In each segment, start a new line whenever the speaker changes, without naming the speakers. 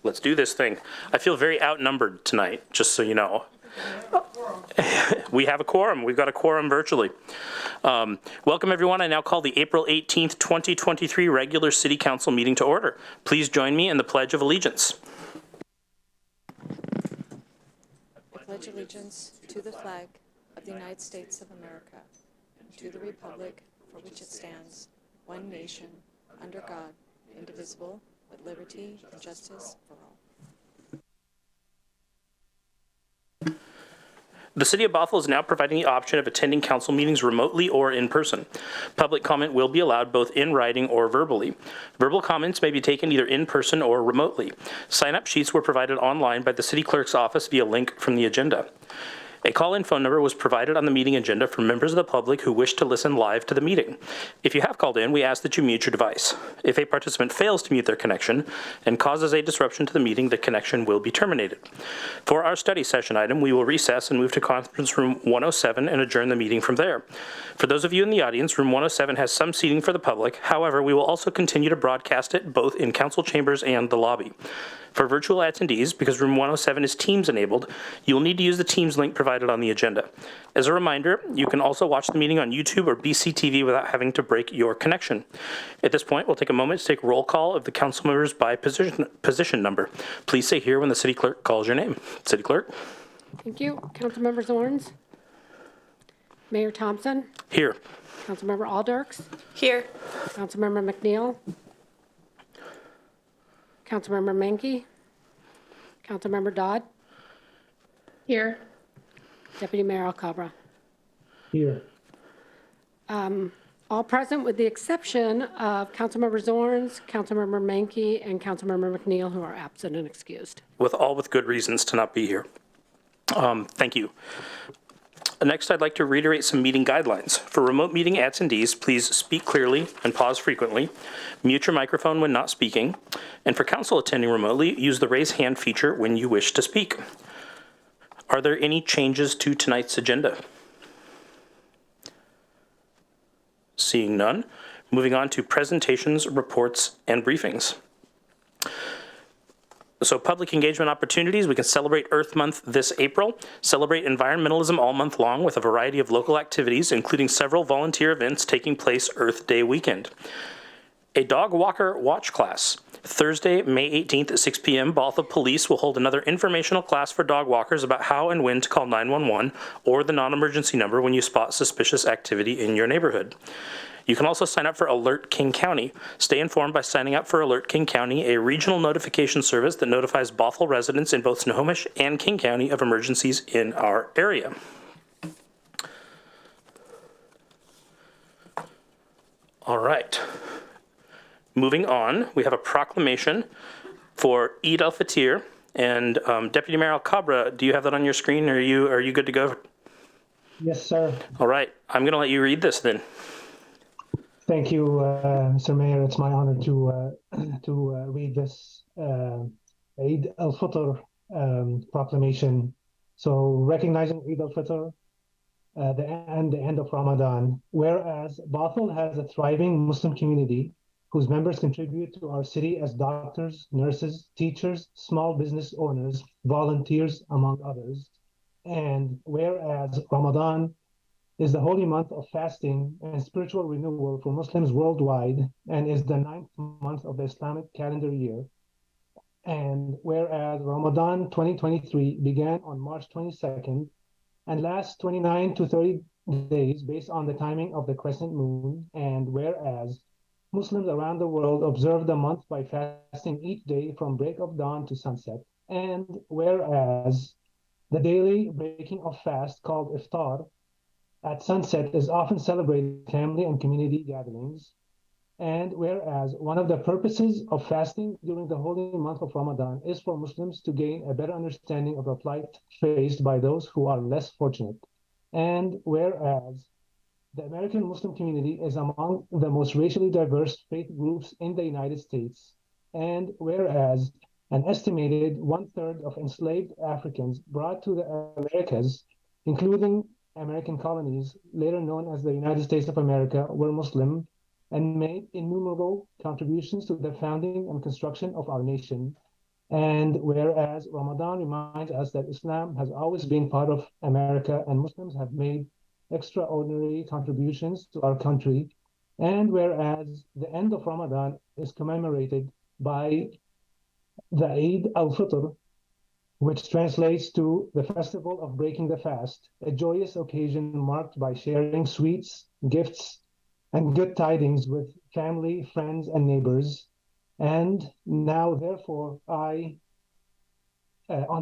Let's do this thing. I feel very outnumbered tonight, just so you know. We have a quorum. We've got a quorum virtually. Welcome, everyone. I now call the April 18th, 2023 regular City Council meeting to order. Please join me in the Pledge of Allegiance.
I pledge allegiance to the flag of the United States of America, and to the republic for which it stands, one nation, under God, indivisible, with liberty and justice for all.
The City of Bothell is now providing the option of attending council meetings remotely or in person. Public comment will be allowed both in writing or verbally. Verbal comments may be taken either in person or remotely. Sign-up sheets were provided online by the City Clerk's office via link from the agenda. A call-in phone number was provided on the meeting agenda for members of the public who wish to listen live to the meeting. If you have called in, we ask that you mute your device. If a participant fails to mute their connection and causes a disruption to the meeting, the connection will be terminated. For our study session item, we will recess and move to conference room 107 and adjourn the meeting from there. For those of you in the audience, room 107 has some seating for the public. However, we will also continue to broadcast it both in council chambers and the lobby. For virtual attendees, because room 107 is Teams enabled, you will need to use the Teams link provided on the agenda. As a reminder, you can also watch the meeting on YouTube or BCTV without having to break your connection. At this point, we'll take a moment to take roll call of the council members by position number. Please say here when the city clerk calls your name. City clerk.
Thank you. Councilmember Zorns. Mayor Thompson.
Here.
Councilmember Alderks.
Here.
Councilmember McNeil. Councilmember Menke. Councilmember Dodd.
Here.
Deputy Mayor Alcabra.
Here.
All present with the exception of Councilmember Zorns, Councilmember Menke, and Councilmember McNeil, who are absent and excused.
With good reasons to not be here. Thank you. Next, I'd like to reiterate some meeting guidelines. For remote meeting attendees, please speak clearly and pause frequently. Mute your microphone when not speaking. And for council attending remotely, use the raise hand feature when you wish to speak. Are there any changes to tonight's agenda? Seeing none, moving on to presentations, reports, and briefings. So public engagement opportunities, we can celebrate Earth Month this April, celebrate environmentalism all month long with a variety of local activities, including several volunteer events taking place Earth Day weekend. A dog walker watch class. Thursday, May 18th at 6 p.m., Bothell Police will hold another informational class for dog walkers about how and when to call 911 or the non-emergency number when you spot suspicious activity in your neighborhood. You can also sign up for Alert King County. Stay informed by signing up for Alert King County, a regional notification service that notifies Bothell residents in both Snohomish and King County of emergencies in our area. All right. Moving on, we have a proclamation for Eid al-Fitr. And Deputy Mayor Alcabra, do you have that on your screen? Are you good to go?
Yes, sir.
All right. I'm going to let you read this then.
Thank you, Mr. Mayor. It's my honor to read this Eid al-Fitr proclamation. So recognizing Eid al-Fitr, the end of Ramadan, whereas Bothell has a thriving Muslim community whose members contribute to our city as doctors, nurses, teachers, small business owners, volunteers, among others. And whereas Ramadan is the holy month of fasting and spiritual renewal for Muslims worldwide and is the 9th month of the Islamic calendar year. And whereas Ramadan 2023 began on March 22nd and lasts 29 to 30 days based on the timing of the crescent moon, and whereas Muslims around the world observe the month by fasting each day from break of dawn to sunset, and whereas the daily breaking of fast called Iftar at sunset is often celebrated in family and community gatherings, and whereas one of the purposes of fasting during the holy month of Ramadan is for Muslims to gain a better understanding of the plight faced by those who are less fortunate, and whereas the American Muslim community is among the most racially diverse faith groups in the United States, and whereas an estimated 1/3 of enslaved Africans brought to the Americas, including American colonies, later known as the United States of America, were Muslim and made innumerable contributions to the founding and construction of our nation. And whereas Ramadan reminds us that Islam has always been part of America and Muslims have made extraordinary contributions to our country. And whereas the end of Ramadan is commemorated by the Eid al-Fitr, which translates to the festival of breaking the fast, a joyous occasion marked by sharing sweets, gifts, and good tidings with family, friends, and neighbors. And now, therefore, on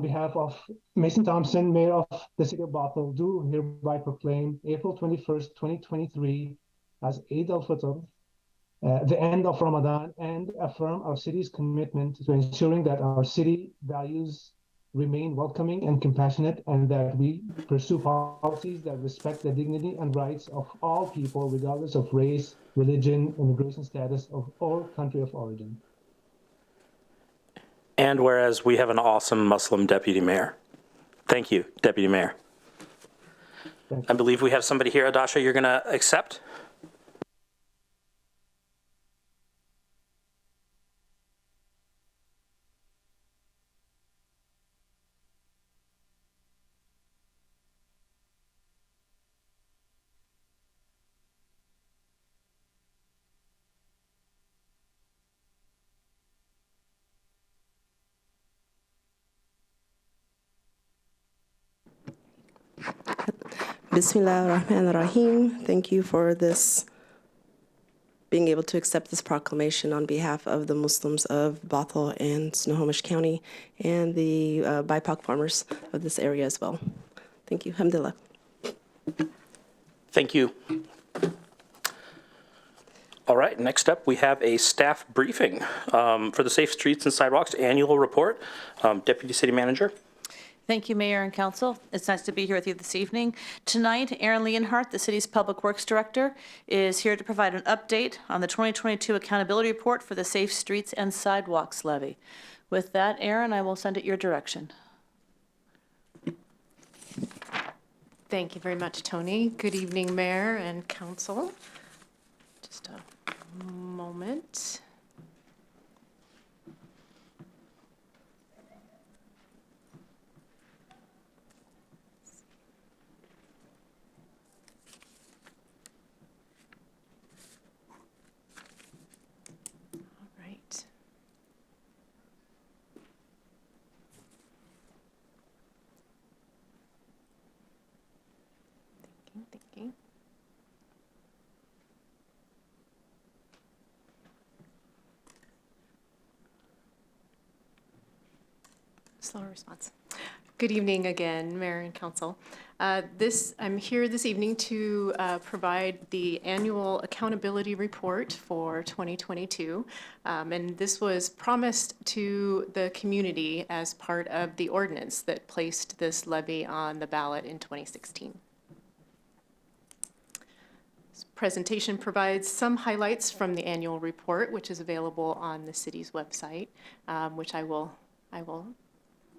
behalf of Mason Thompson, Mayor of the City of Bothell, do hereby proclaim April 21st, 2023 as Eid al-Fitr, the end of Ramadan, and affirm our city's commitment to ensuring that our city values remain welcoming and compassionate, and that we pursue policies that respect the dignity and rights of all people, regardless of race, religion, immigration status, or country of origin.
And whereas we have an awesome Muslim deputy mayor. Thank you, Deputy Mayor. I believe we have somebody here, Adasha, you're going to accept?
Bismillah ar-Rahman ar-Rahim. Thank you for this, being able to accept this proclamation on behalf of the Muslims of Bothell and Snohomish County and the BIPOC farmers of this area as well. Thank you. Alhamdulillah.
Thank you. All right, next up, we have a staff briefing for the Safe Streets and Sidewalks Annual Report. Deputy City Manager.
Thank you, Mayor and Council. It's nice to be here with you this evening. Tonight, Aaron Leonhardt, the city's Public Works Director, is here to provide an update on the 2022 Accountability Report for the Safe Streets and Sidewalks Levy. With that, Aaron, I will send it your direction.
Thank you very much, Tony. Good evening, Mayor and Council. Just a moment. All right. Thinking. Slower response. Good evening again, Mayor and Council. I'm here this evening to provide the annual accountability report for 2022. And this was promised to the community as part of the ordinance that placed this levy on the ballot in 2016. This presentation provides some highlights from the annual report, which is available on the city's website, which I will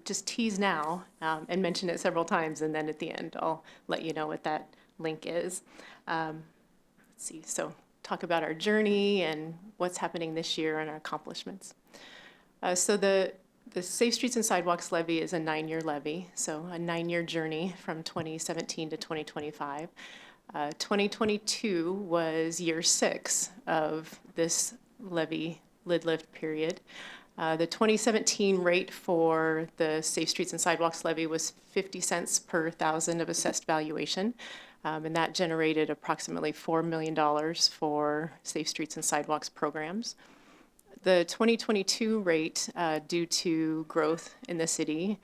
just tease now and mention it several times, and then at the end I'll let you know what that link is. Let's see, so talk about our journey and what's happening this year and our accomplishments. So the Safe Streets and Sidewalks levy is a 9-year levy, so a 9-year journey from 2017 to 2025. 2022 was year 6 of this levy lid lift period. The 2017 rate for the Safe Streets and Sidewalks levy was 50 cents per thousand of assessed valuation, and that generated approximately $4 million for Safe Streets and Sidewalks programs. The 2022 rate, due to growth in the city,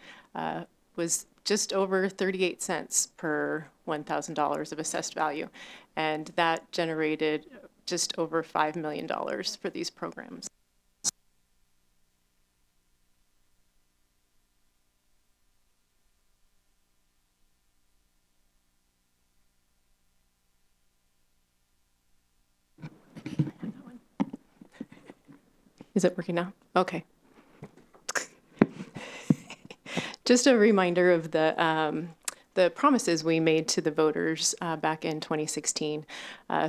was just over 38 cents per $1,000 of assessed value, and that generated just over $5 million for these programs. Is it working now? Okay. Just a reminder of the promises we made to the voters back in 2016.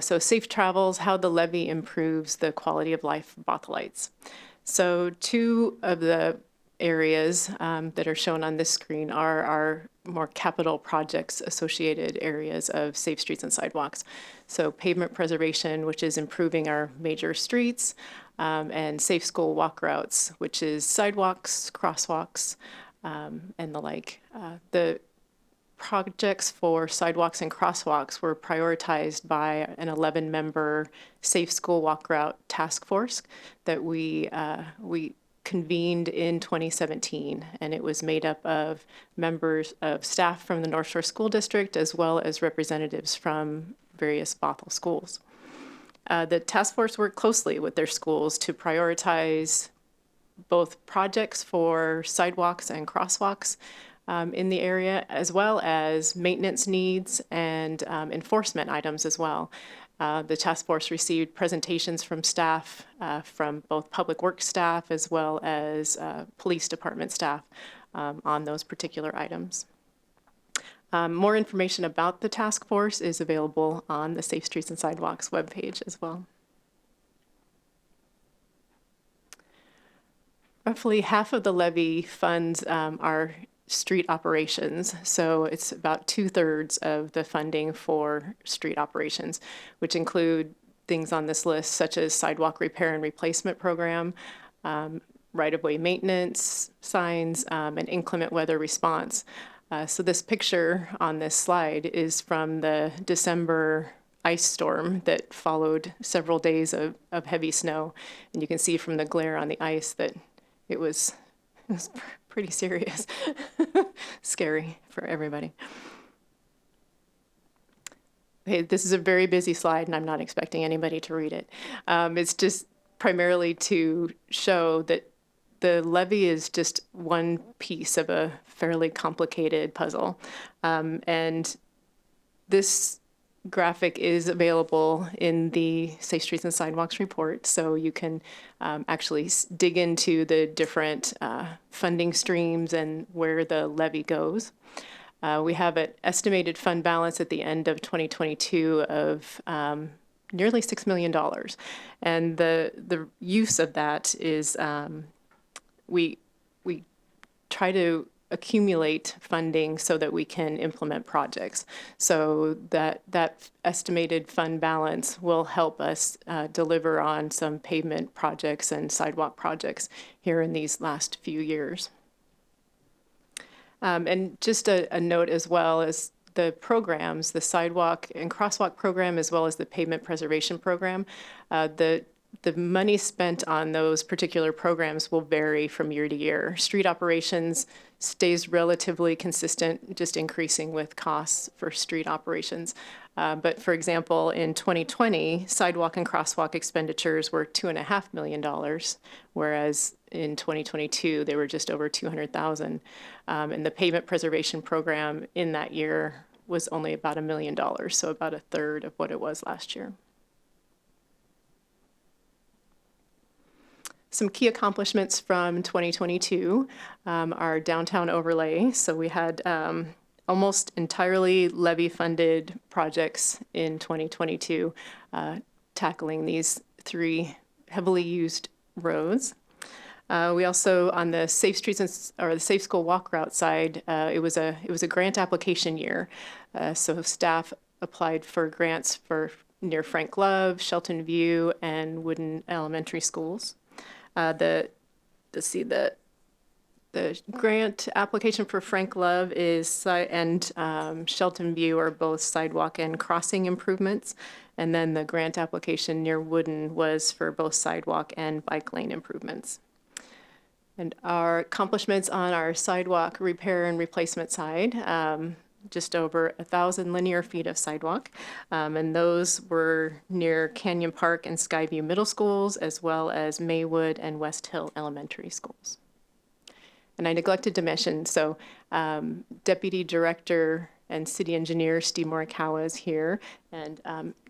So safe travels, how the levy improves the quality of life of Bothelites. So 2 of the areas that are shown on this screen are our more capital projects associated areas of safe streets and sidewalks. So pavement preservation, which is improving our major streets, and safe school walk routes, which is sidewalks, crosswalks, and the like. The projects for sidewalks and crosswalks were prioritized by an 11-member Safe School Walk Route Task Force that we convened in 2017, and it was made up of members of staff from the North Shore School District as well as representatives from various Bothell schools. The task force worked closely with their schools to prioritize both projects for sidewalks and crosswalks in the area, as well as maintenance needs and enforcement items as well. The task force received presentations from staff, from both public works staff as well as police department staff on those particular items. More information about the task force is available on the Safe Streets and Sidewalks webpage as well. Roughly half of the levy funds are street operations, so it's about 2/3 of the funding for street operations, which include things on this list such as sidewalk repair and replacement program, right-of-way maintenance, signs, and inclement weather response. So this picture on this slide is from the December ice storm that followed several days of heavy snow, and you can see from the glare on the ice that it was pretty serious, scary for everybody. Okay, this is a very busy slide, and I'm not expecting anybody to read it. It's just primarily to show that the levy is just one piece of a fairly complicated puzzle. And this graphic is available in the Safe Streets and Sidewalks report, so you can actually dig into the different funding streams and where the levy goes. We have an estimated fund balance at the end of 2022 of nearly $6 million. And the use of that is we try to accumulate funding so that we can implement projects. So that estimated fund balance will help us deliver on some pavement projects and sidewalk projects here in these last few years. And just a note as well as the programs, the sidewalk and crosswalk program, as well as the pavement preservation program, the money spent on those particular programs will vary from year to year. Street operations stays relatively consistent, just increasing with costs for street operations. But for example, in 2020, sidewalk and crosswalk expenditures were $2.5 million, whereas in 2022, they were just over $200,000. And the pavement preservation program in that year was only about $1 million, so about 1/3 of what it was last year. Some key accomplishments from 2022 are downtown overlay. So we had almost entirely levy-funded projects in 2022 tackling these 3 heavily used roads. We also, on the Safe Streets or the Safe School Walk Route side, it was a grant application year. So staff applied for grants for near Frank Love, Shelton View, and Wooden Elementary schools. The grant application for Frank Love and Shelton View are both sidewalk and crossing improvements. And then the grant application near Wooden was for both sidewalk and bike lane improvements. And our accomplishments on our sidewalk repair and replacement side, just over 1,000 linear feet of sidewalk. And those were near Canyon Park and Skyview Middle Schools, as well as Maywood and West Hill Elementary Schools. And I neglected to mention, so Deputy Director and City Engineer Steve Morikawa is here, and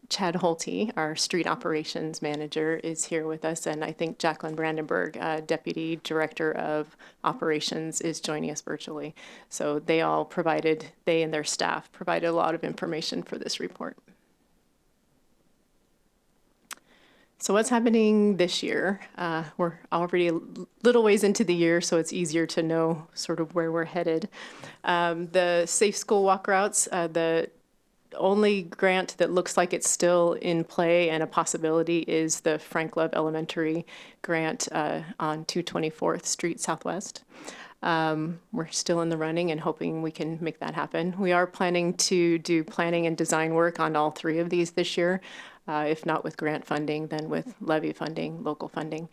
Chad Holte, our Street Operations Manager, is here with us, and I think Jacqueline Brandenburg, Deputy Director of Operations, is joining us virtually. So they and their staff provided a lot of information for this report. So what's happening this year? We're already a little ways into the year, so it's easier to know sort of where we're headed. The Safe School Walk Routes, the only grant that looks like it's still in play and a possibility is the Frank Love Elementary grant on 224th Street Southwest. We're still in the running and hoping we can make that happen. We are planning to do planning and design work on all three of these this year, if not with grant funding, then with levy funding, local funding.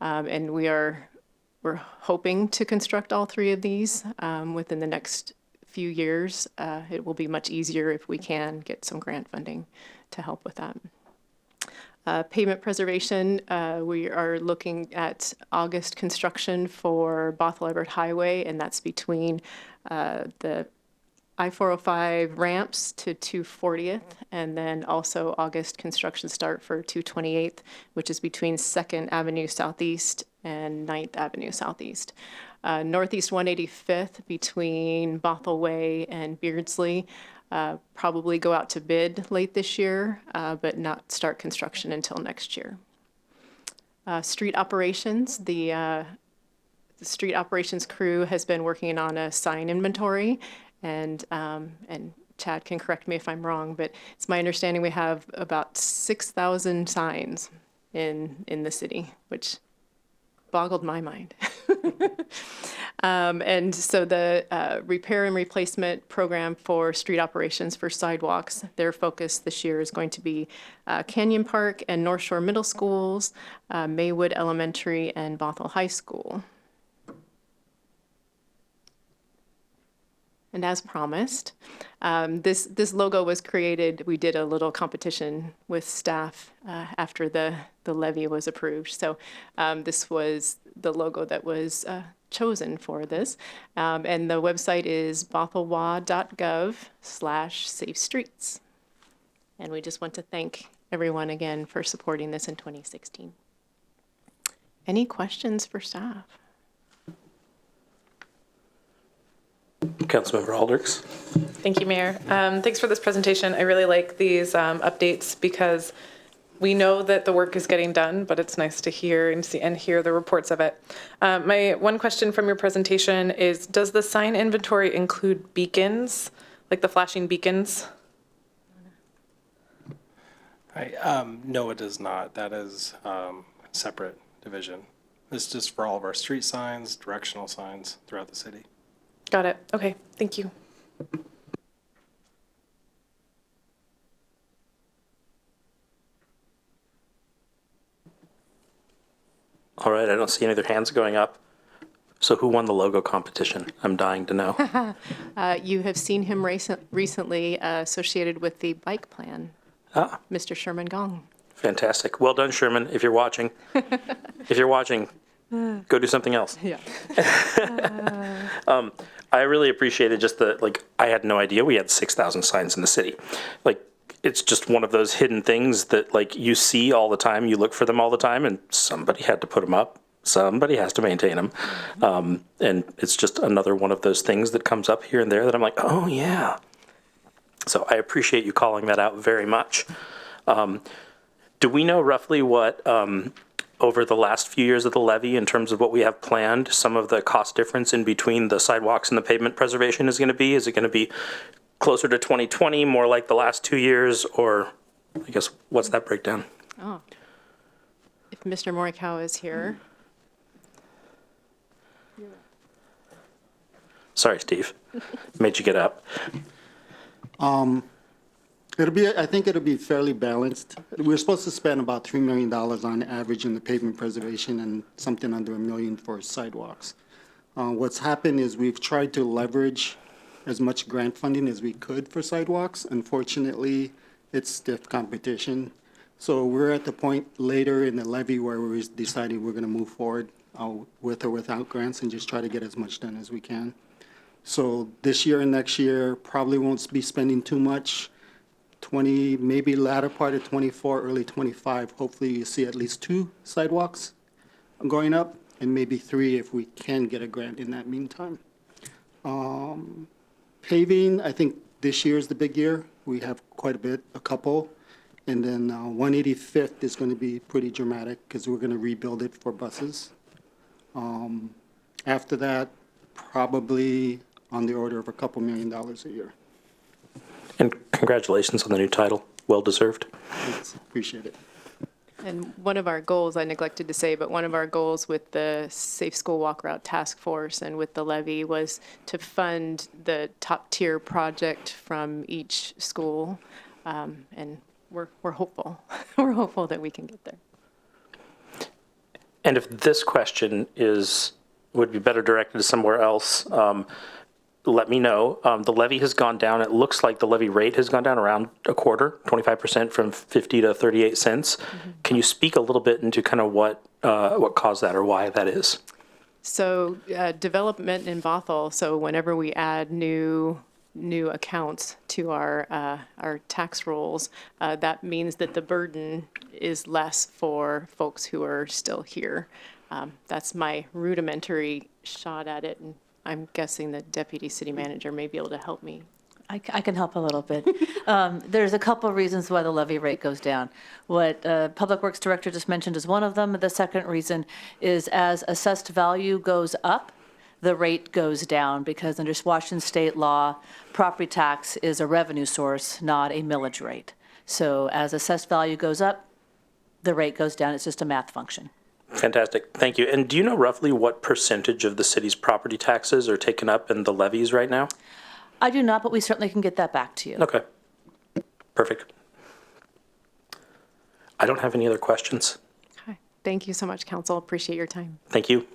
And we're hoping to construct all three of these within the next few years. It will be much easier if we can get some grant funding to help with that. Pavement preservation, we are looking at August construction for Bothell Everett Highway, and that's between the I-405 ramps to 240th, and then also August construction start for 228th, which is between 2nd Avenue Southeast and 9th Avenue Southeast. Northeast 185th between Bothell Way and Beardsley, probably go out to bid late this year, but not start construction until next year. Street operations, the street operations crew has been working on a sign inventory, and Chad can correct me if I'm wrong, but it's my understanding we have about 6,000 signs in the city, which boggled my mind. And so the repair and replacement program for street operations for sidewalks, their focus this year is going to be Canyon Park and North Shore Middle Schools, Maywood Elementary, and Bothell High School. And as promised, this logo was created, we did a little competition with staff after the levy was approved. So this was the logo that was chosen for this. And the website is bothellwa.gov/safe streets. And we just want to thank everyone again for supporting this in 2016. Any questions for staff?
Councilmember Alders.
Thank you, Mayor. Thanks for this presentation. I really like these updates because we know that the work is getting done, but it's nice to hear and see and hear the reports of it. My one question from your presentation is, does the sign inventory include beacons, like the flashing beacons?
No, it does not. That is separate division. It's just for all of our street signs, directional signs throughout the city.
Got it. Okay, thank you.
All right, I don't see any other hands going up. So who won the logo competition? I'm dying to know.
You have seen him recently associated with the bike plan, Mr. Sherman Gong.
Fantastic. Well done, Sherman, if you're watching. Go do something else.
Yeah.
I really appreciated just I had no idea we had 6,000 signs in the city. It's just one of those hidden things that you see all the time, you look for them all the time, and somebody had to put them up. Somebody has to maintain them. And it's just another one of those things that comes up here and there that I'm like, oh yeah. So I appreciate you calling that out very much. Do we know roughly what, over the last few years of the levy, in terms of what we have planned, some of the cost difference in between the sidewalks and the pavement preservation is going to be? Is it going to be closer to 2020, more like the last 2 years, or I guess what's that breakdown?
Oh. If Mr. Morikawa is here.
Sorry, Steve. Made you get up.
I think it'll be fairly balanced. We're supposed to spend about $3 million on average in the pavement preservation and something under $1 million for sidewalks. What's happened is we've tried to leverage as much grant funding as we could for sidewalks. Unfortunately, it's stiff competition. So we're at the point later in the levy where we're deciding we're going to move forward with or without grants and just try to get as much done as we can. So this year and next year probably won't be spending too much. Maybe latter part of 24, early 25, hopefully you see at least 2 sidewalks going up and maybe 3 if we can get a grant in that meantime. Paving, I think this year is the big year. We have quite a couple. And then 185th is going to be pretty dramatic because we're going to rebuild it for buses. After that, probably on the order of a couple $1 million a year.
And congratulations on the new title. Well deserved.
Thanks. Appreciate it.
And one of our goals, I neglected to say, but one of our goals with the Safe School Walk Route Task Force and with the levy was to fund the top tier project from each school. And we're hopeful. We're hopeful that we can get there.
And if this question would be better directed to somewhere else, let me know. The levy has gone down. It looks like the levy rate has gone down around a quarter, 25% from 50 to 38 cents. Mm-hmm. Can you speak a little bit into kind of what caused that or why that is?
So development in Bothell. So whenever we add new accounts to our tax rolls, that means that the burden is less for folks who are still here. That's my rudimentary shot at it, and I'm guessing the deputy city manager may be able to help me.
I can help a little bit. There's a couple of reasons why the levy rate goes down. What Public Works Director just mentioned is one of them. The second reason is as assessed value goes up, the rate goes down because under Washington state law, property tax is a revenue source, not a millage rate. So as assessed value goes up, the rate goes down. It's just a math function.
Fantastic. Thank you. And do you know roughly what percentage of the city's property taxes are taken up in the levies right now?
I do not, but we certainly can get that back to you.
Okay. Perfect. I don't have any other questions.
Okay. Thank you so much, Council. Appreciate your time.
Thank you.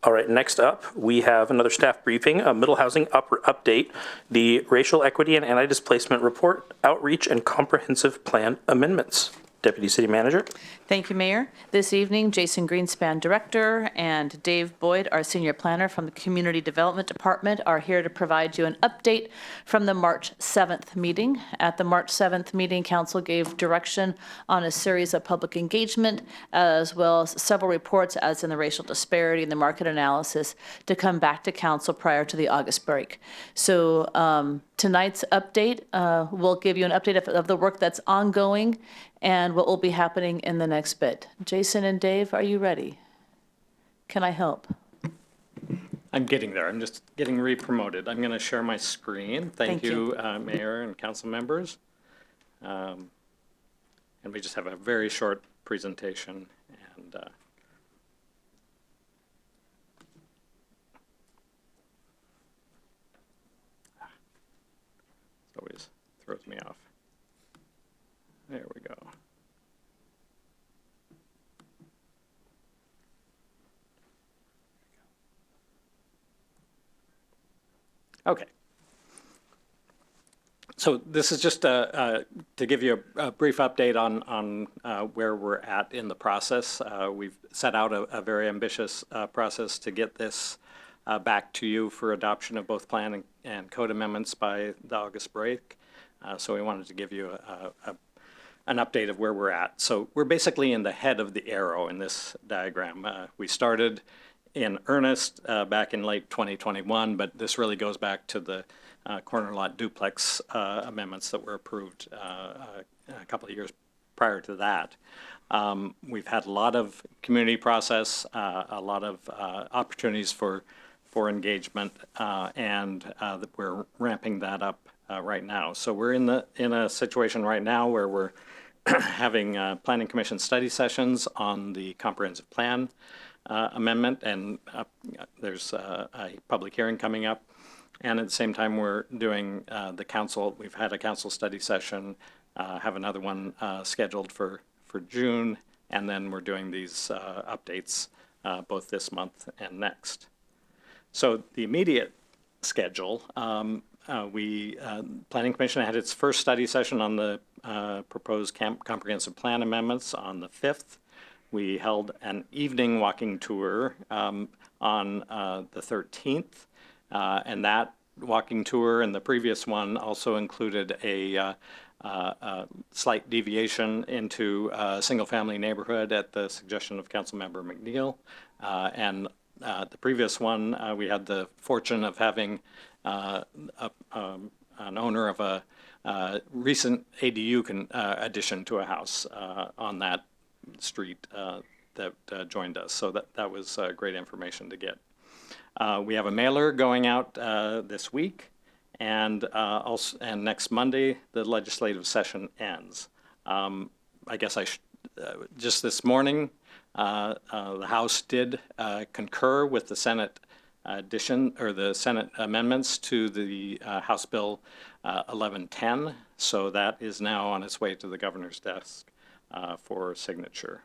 All right, next up, we have another staff briefing, a middle housing update, the Racial Equity and Anti-Displacement Report, Outreach and Comprehensive Plan Amendments. Deputy City Manager.
Thank you, Mayor. This evening, Jason Greenspan, Director, and Dave Boyd, our Senior Planner from the Community Development Department, are here to provide you an update from the March 7th meeting. At the March 7th meeting, Council gave direction on a series of public engagement, as well as several reports, as in the racial disparity and the market analysis, to come back to Council prior to the August break. So tonight's update will give you an update of the work that's ongoing and what will be happening in the next bit. Jason and Dave, are you ready? Can I help?
I'm getting there. I'm just getting re-promoted. I'm going to share my screen. Thank you, Mayor and council members. And we just have a very short presentation. And it always throws me off. There we go. Okay. So this is just to give you a brief update on where we're at in the process. We've set out a very ambitious process to get this back to you for adoption of both plan and code amendments by the August break. So we wanted to give you an update of where we're at. So we're basically in the head of the arrow in this diagram. We started in earnest back in late 2021, but this really goes back to the corner lot duplex amendments that were approved a couple of years prior to that. We've had a lot of community process, a lot of opportunities for engagement, and we're ramping that up right now. So we're in a situation right now where we're having Planning Commission study sessions on the comprehensive plan amendment, and there's a public hearing coming up. And at the same time, we're doing the council. We've had a council study session, have another one scheduled for June, and then we're doing these updates both this month and next. So the immediate schedule, Planning Commission had its first study session on the proposed comprehensive plan amendments on the 5th. We held an evening walking tour on the 13th, and that walking tour and the previous one also included a slight deviation into a single-family neighborhood at the suggestion of Councilmember McNeil. And the previous one, we had the fortune of having a an owner of a recent ADU addition to a house on that street that joined us. So that was great information to get. We have a mailer going out this week, and next Monday the legislative session ends. I guess just this morning the House did concur with the Senate addition or the Senate amendments to the House Bill 1110. So that is now on its way to the governor's desk for signature.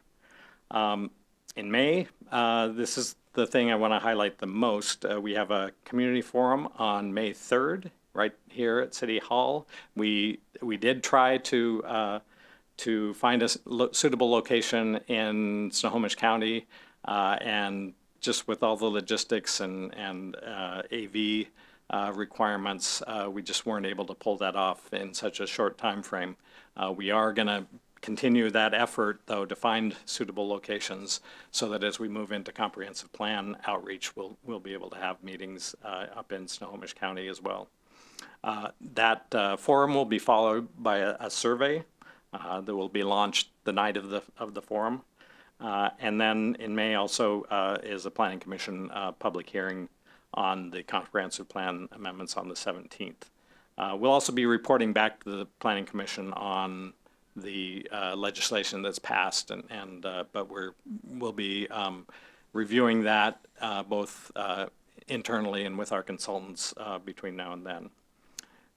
In May, this is the thing I want to highlight the most. We have a community forum on May 3rd, right here at City Hall. We did try to find a suitable location in Snohomish County, and just with all the logistics and AV requirements, we just weren't able to pull that off in such a short time frame. We are going to continue that effort, though, to find suitable locations so that as we move into comprehensive plan outreach, we'll be able to have meetings up in Snohomish County as well. That forum will be followed by a survey that will be launched the night of the forum. And then in May also is a Planning Commission public hearing on the comprehensive plan amendments on the 17th. We'll also be reporting back to the Planning Commission on the legislation that's passed, but we'll be reviewing that both internally and with our consultants between now and then.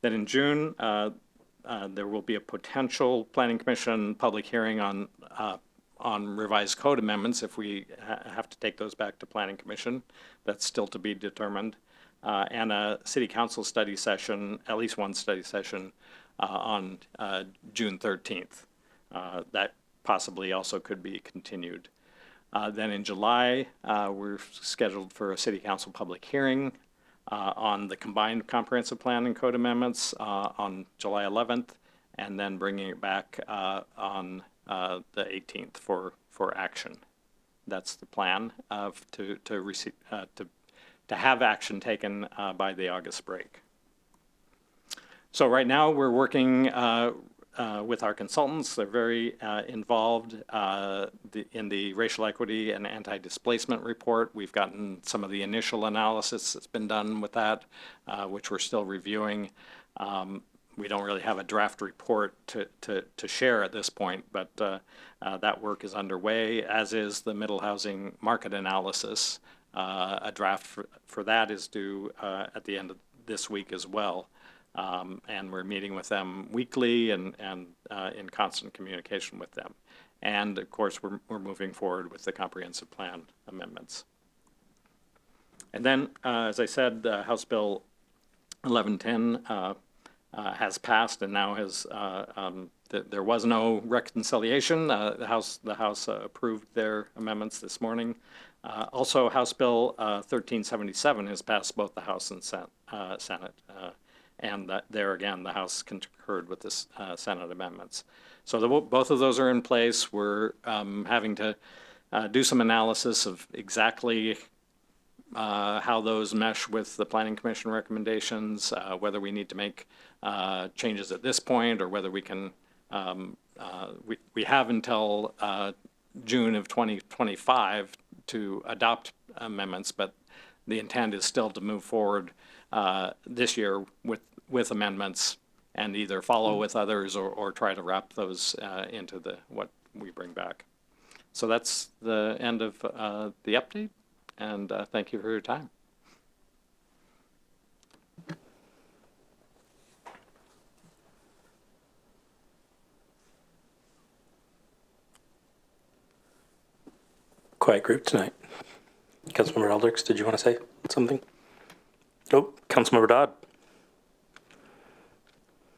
Then in June, there will be a potential Planning Commission public hearing on revised code amendments if we have to take those back to Planning Commission. That's still to be determined. And a City Council study session, at least one study session, on June 13th. That possibly also could be continued. Then in July, we're scheduled for a City Council public hearing on the combined comprehensive plan and code amendments on July 11th, and then bringing it back on the 18th for action. That's the plan to have action taken by the August break. So right now we're working with our consultants. They're very involved in the racial equity and anti-displacement report. We've gotten some of the initial analysis that's been done with that, which we're still reviewing. We don't really have a draft report to share at this point, but that work is underway, as is the middle housing market analysis. A draft for that is due at the end of this week as well. And we're meeting with them weekly and in constant communication with them. And of course, we're moving forward with the comprehensive plan amendments. And then, as I said, House Bill 1110 has passed, and now has there was no reconciliation. The House approved their amendments this morning. Also, House Bill 1377 has passed both the House and Senate. And there again, the House concurred with the Senate amendments. So both of those are in place. We're having to do some analysis of exactly how those mesh with the Planning Commission recommendations, whether we need to make changes at this point, or whether we can, we have until June of 2025 to adopt amendments, but the intent is still to move forward this year with amendments and either follow with others or try to wrap those into what we bring back. So that's the end of the update, and thank you for your time.
Quiet group tonight. Councilmember Eldricks, did you want to say something? Oh, Councilmember Dodd.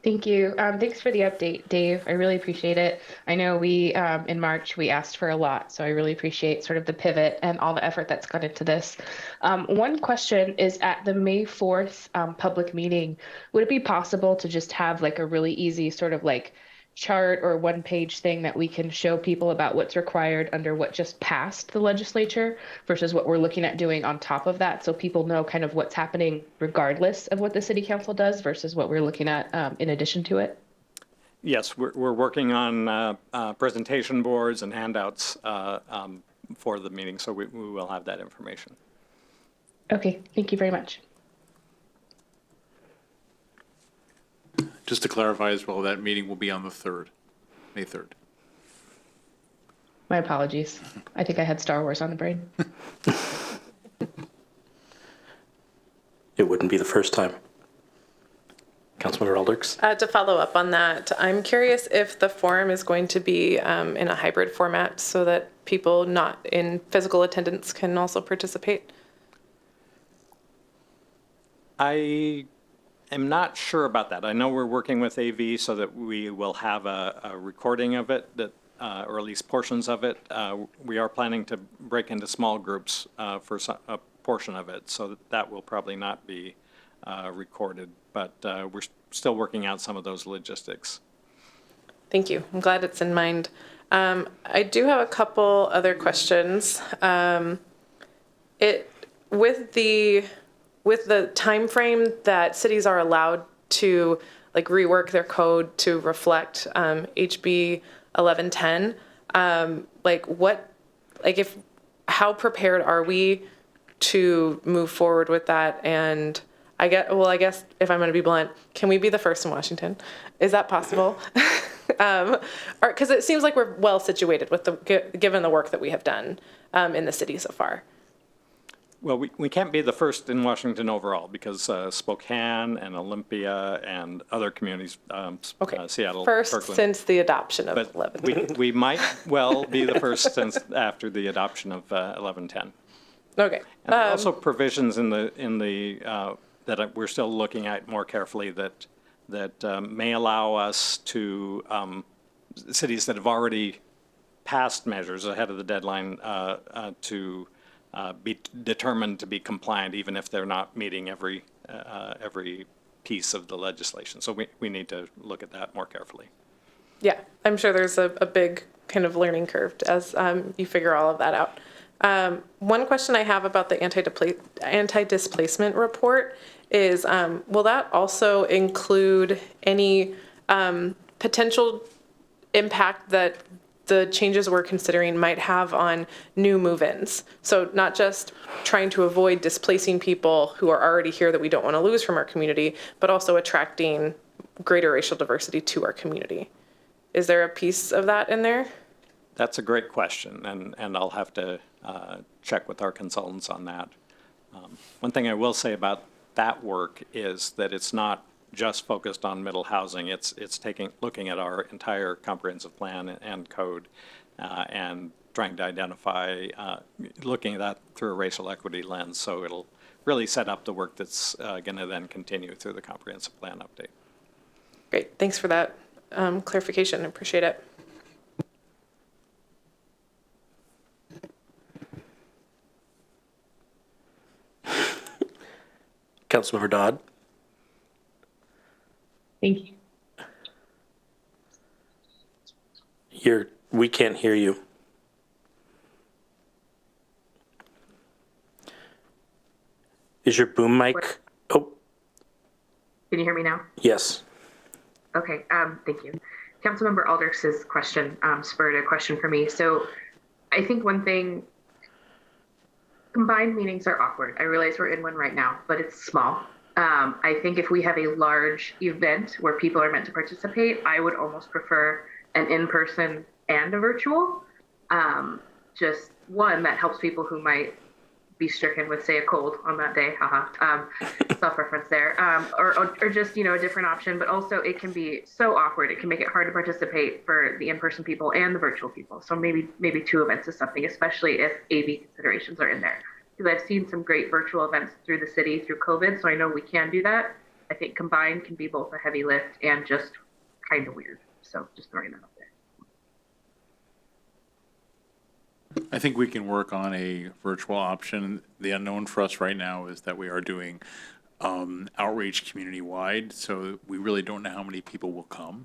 Thank you. Thanks for the update, Dave. I really appreciate it. I know we, in March, we asked for a lot, so I really appreciate sort of the pivot and all the effort that's gone into this. One question is, at the May 4th public meeting, would it be possible to just have like a really easy sort of like chart or one-page thing that we can show people about what's required under what just passed the legislature versus what we're looking at doing on top of that, so people know kind of what's happening regardless of what the city council does versus what we're looking at in addition to it?
Yes, we're working on presentation boards and handouts for the meeting, so we will have that information.
Okay, thank you very much.
Just to clarify as well, that meeting will be on the 3rd, May 3rd.
My apologies. I think I had Star Wars on the brain.
It wouldn't be the first time. Councilmember Alders?
To follow up on that, I'm curious if the forum is going to be in a hybrid format so that people not in physical attendance can also participate.
I am not sure about that. I know we're working with AV so that we will have a recording of it, that, or at least portions of it. We are planning to break into small groups for a portion of it, so that will probably not be recorded, but we're still working out some of those logistics.
Thank you. I'm glad it's in mind. I do have a couple other questions. With the time frame that cities are allowed to like rework their code to reflect HB 1110, how prepared are we to move forward with that? And I guess if I'm going to be blunt, can we be the first in Washington? Is that possible? Because it seems like we're well situated with given the work that we have done in the city so far.
Well, we can't be the first in Washington overall because Spokane and Olympia and other communities, Seattle,
first
Kirkland.
Since the adoption of
but
1110.
we might well be the first since after the adoption of 1110.
Okay.
And there are also provisions in the that we're still looking at more carefully that may allow us to cities that have already passed measures ahead of the deadline to be determined to be compliant, even if they're not meeting every piece of the legislation. So we need to look at that more carefully.
Yeah, I'm sure there's a big kind of learning curve as you figure all of that out. One question I have about the anti-displacement report is, will that also include any potential impact that the changes we're considering might have on new move-ins? So not just trying to avoid displacing people who are already here that we don't want to lose from our community, but also attracting greater racial diversity to our community. Is there a piece of that in there?
That's a great question, and I'll have to check with our consultants on that. One thing I will say about that work is that it's not just focused on middle housing. It's looking at our entire comprehensive plan and code and trying to identify, looking at that through a racial equity lens. So it'll really set up the work that's going to then continue through the comprehensive plan update.
Great, thanks for that clarification. I appreciate it.
Councilmember Dodd?
Thank you.
We can't hear you. Is your boom mic? Oh,
Can you hear me now?
yes.
Okay, thank you. Councilmember Aldrich's question spurred a question for me. So I think one thing, combined meetings are awkward. I realize we're in one right now, but it's small. I think if we have a large event where people are meant to participate, I would almost prefer an in-person and a virtual. Just one that helps people who might be stricken with, say, a cold on that day, self-reference there, or just, a different option. But also it can be so awkward. It can make it hard to participate for the in-person people and the virtual people. So maybe 2 events is something, especially if AV considerations are in there. Because I've seen some great virtual events through the city through COVID, so I know we can do that. I think combined can be both a heavy lift and just kind of weird. So just throwing that out there.
I think we can work on a virtual option. The unknown for us right now is that we are doing outreach community-wide, so we really don't know how many people will come.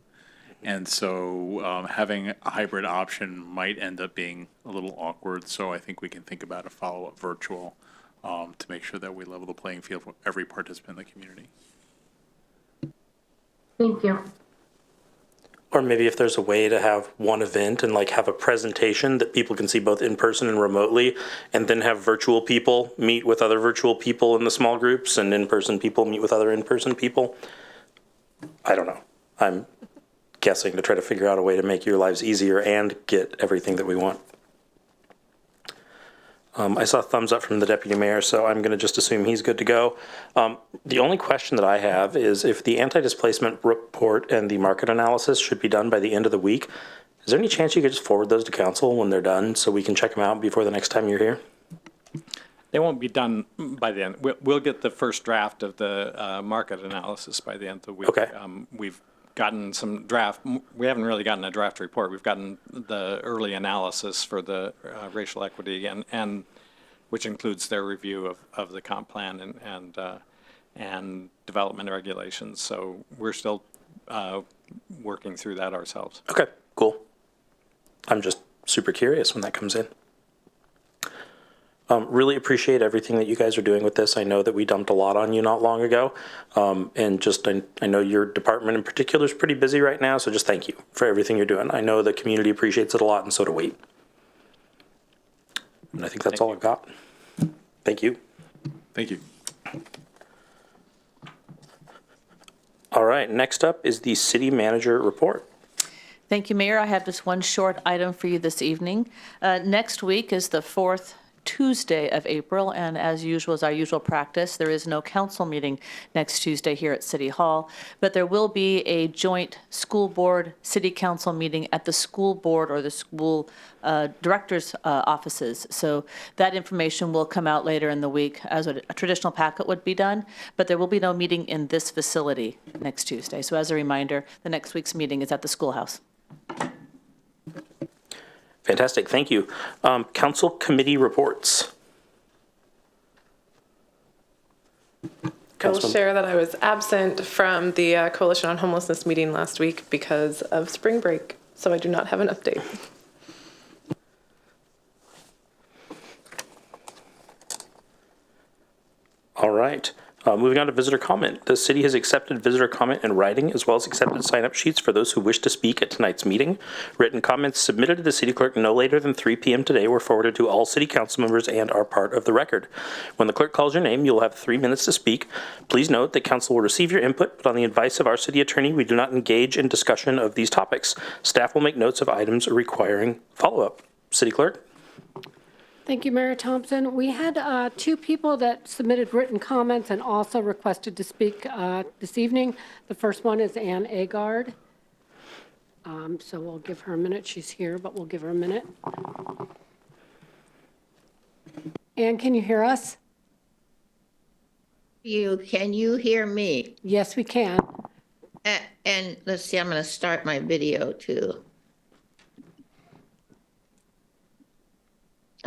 And so having a hybrid option might end up being a little awkward. So I think we can think about a follow-up virtual to make sure that we level the playing field for every participant in the community.
Thank you.
Or maybe if there's a way to have one event and like have a presentation that people can see both in person and remotely, and then have virtual people meet with other virtual people in the small groups and in-person people meet with other in-person people. I don't know. I'm guessing to try to figure out a way to make your lives easier and get everything that we want. I saw a thumbs up from the deputy mayor, so I'm going to just assume he's good to go. The only question that I have is if the anti-displacement report and the market analysis should be done by the end of the week, is there any chance you could just forward those to council when they're done so we can check them out before the next time you're here?
They won't be done by the end. We'll get the first draft of the market analysis by the end of the week.
Okay.
We've gotten some draft. We haven't really gotten a draft report. We've gotten the early analysis for the racial equity and which includes their review of the comp plan and development regulations. So we're still working through that ourselves.
Okay, cool. I'm just super curious when that comes in. Really appreciate everything that you guys are doing with this. I know that we dumped a lot on you not long ago. And just, I know your department in particular is pretty busy right now, so just thank you for everything you're doing. I know the community appreciates it a lot, and so do we. And I think that's all I've got. Thank you.
Thank you.
All right, next up is the city manager report.
Thank you, Mayor. I have just one short item for you this evening. Next week is the fourth Tuesday of April, and as usual, as our usual practice, there is no council meeting next Tuesday here at City Hall, but there will be a joint school board city council meeting at the school board or the school director's offices. So that information will come out later in the week as a traditional packet would be done, but there will be no meeting in this facility next Tuesday. So as a reminder, the next week's meeting is at the schoolhouse.
Fantastic, thank you. Council committee reports.
I will share that I was absent from the Coalition on Homelessness meeting last week because of spring break, so I do not have an update.
All right. Moving on to visitor comment. The city has accepted visitor comment in writing as well as accepted sign-up sheets for those who wish to speak at tonight's meeting. Written comments submitted to the city clerk no later than 3 p.m. today were forwarded to all city council members and are part of the record. When the clerk calls your name, you'll have 3 minutes to speak. Please note that council will receive your input, but on the advice of our city attorney, we do not engage in discussion of these topics. Staff will make notes of items requiring follow-up. City clerk?
Thank you, Mayor Thompson. We had 2 people that submitted written comments and also requested to speak this evening. The first one is Ann Agard. So we'll give her a minute. She's here, but we'll give her a minute. Ann, can you hear us?
Can you hear me?
Yes, we can.
And let's see, I'm going to start my video too.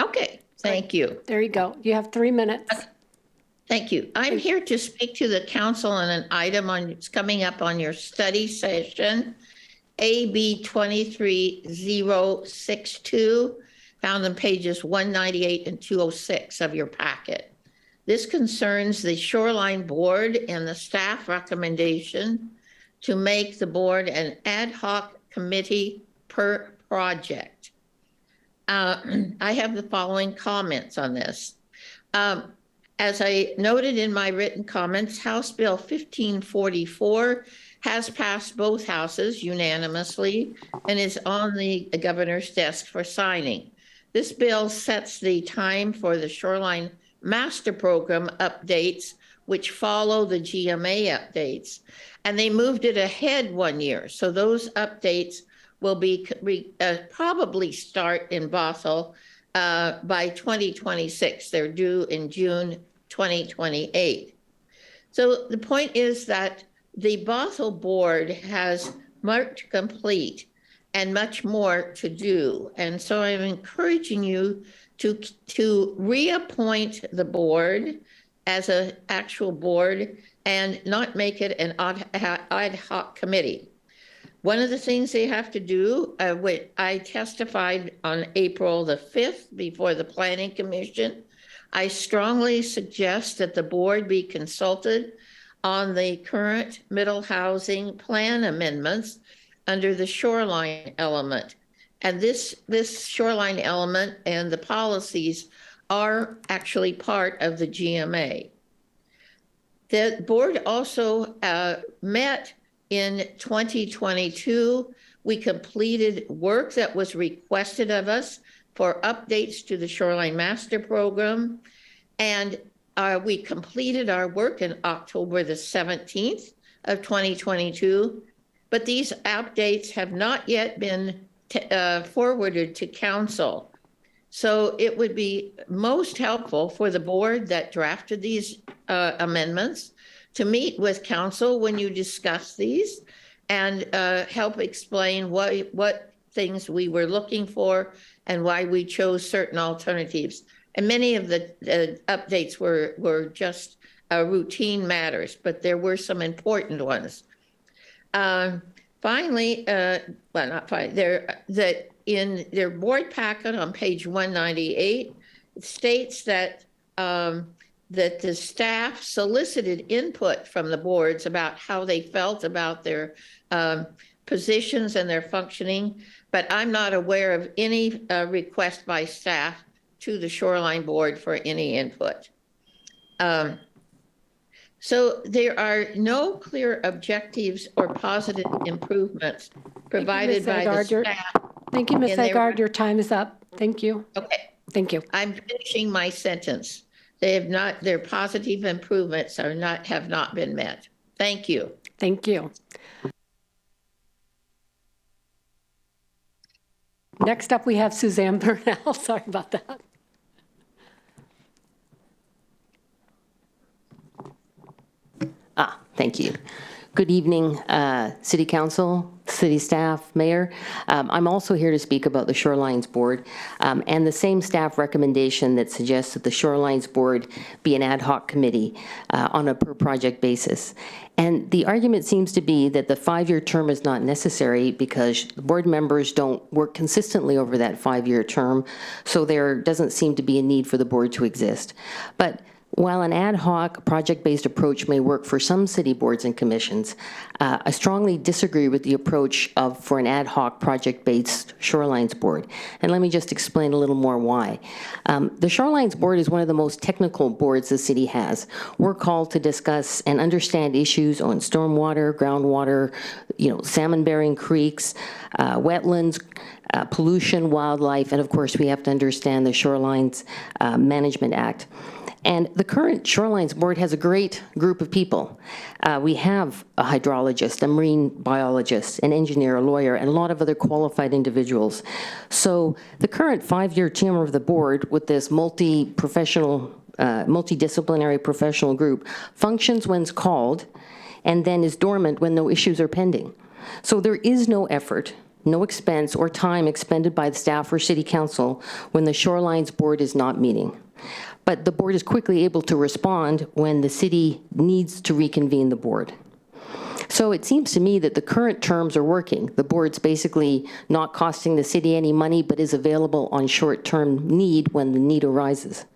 Okay, thank you.
There you go. You have 3 minutes.
Thank you. I'm here to speak to the council on an item it's coming up on your study session, AB 23062, found on pages 198 and 206 of your packet. This concerns the Shoreline Board and the staff recommendation to make the board an ad hoc committee per project. I have the following comments on this. As I noted in my written comments, House Bill 1544 has passed both houses unanimously and is on the governor's desk for signing. This bill sets the time for the Shoreline Master Program updates, which follow the GMA updates, and they moved it ahead 1 year. So those updates will be probably start in Bothell by 2026. They're due in June 2028. So the point is that the Bothell board has much complete and much more to do. And so I'm encouraging you to reappoint the board as an actual board and not make it an ad hoc committee. One of the things they have to do, I testified on April the 5th before the Planning Commission. I strongly suggest that the board be consulted on the current middle housing plan amendments under the shoreline element. And this shoreline element and the policies are actually part of the GMA. The board also met in 2022. We completed work that was requested of us for updates to the Shoreline Master Program. And we completed our work in October the 17th of 2022. But these updates have not yet been forwarded to council. So it would be most helpful for the board that drafted these amendments to meet with council when you discuss these and help explain what things we were looking for and why we chose certain alternatives. And many of the updates were just routine matters, but there were some important ones. Finally, well, not finally, that in their board packet on page 198, it states that that the staff solicited input from the boards about how they felt about their positions and their functioning, but I'm not aware of any request by staff to the Shoreline Board for any input. So there are no clear objectives or positive improvements provided by the staff.
Thank you, Ms. Agard. Your time is up. Thank you.
Okay.
Thank you.
I'm finishing my sentence. They have not, their positive improvements have not been met. Thank you.
Thank you. Next up, we have Suzanne Burnell. Sorry about that.
Thank you. Good evening, City Council, City staff, Mayor. I'm also here to speak about the Shorelines Board and the same staff recommendation that suggests that the Shorelines Board be an ad hoc committee on a per project basis. And the argument seems to be that the 5-year term is not necessary because board members don't work consistently over that 5-year term, so there doesn't seem to be a need for the board to exist. But while an ad hoc project-based approach may work for some city boards and commissions, I strongly disagree with the approach for an ad hoc project-based Shorelines Board. And let me just explain a little more why. The Shorelines Board is one of the most technical boards the city has. We're called to discuss and understand issues on stormwater, groundwater, salmon-bearing creeks, wetlands, pollution, wildlife, and of course we have to understand the Shorelines Management Act. And the current Shorelines Board has a great group of people. We have a hydrologist, a marine biologist, an engineer, a lawyer, and a lot of other qualified individuals. So the current 5-year term of the board with this multi-disciplinary professional group functions when it's called and then is dormant when no issues are pending. So there is no effort, no expense or time expended by the staff or city council when the Shorelines Board is not meeting. But the board is quickly able to respond when the city needs to reconvene the board. So it seems to me that the current terms are working. The board's basically not costing the city any money, but is available on short-term need when the need arises.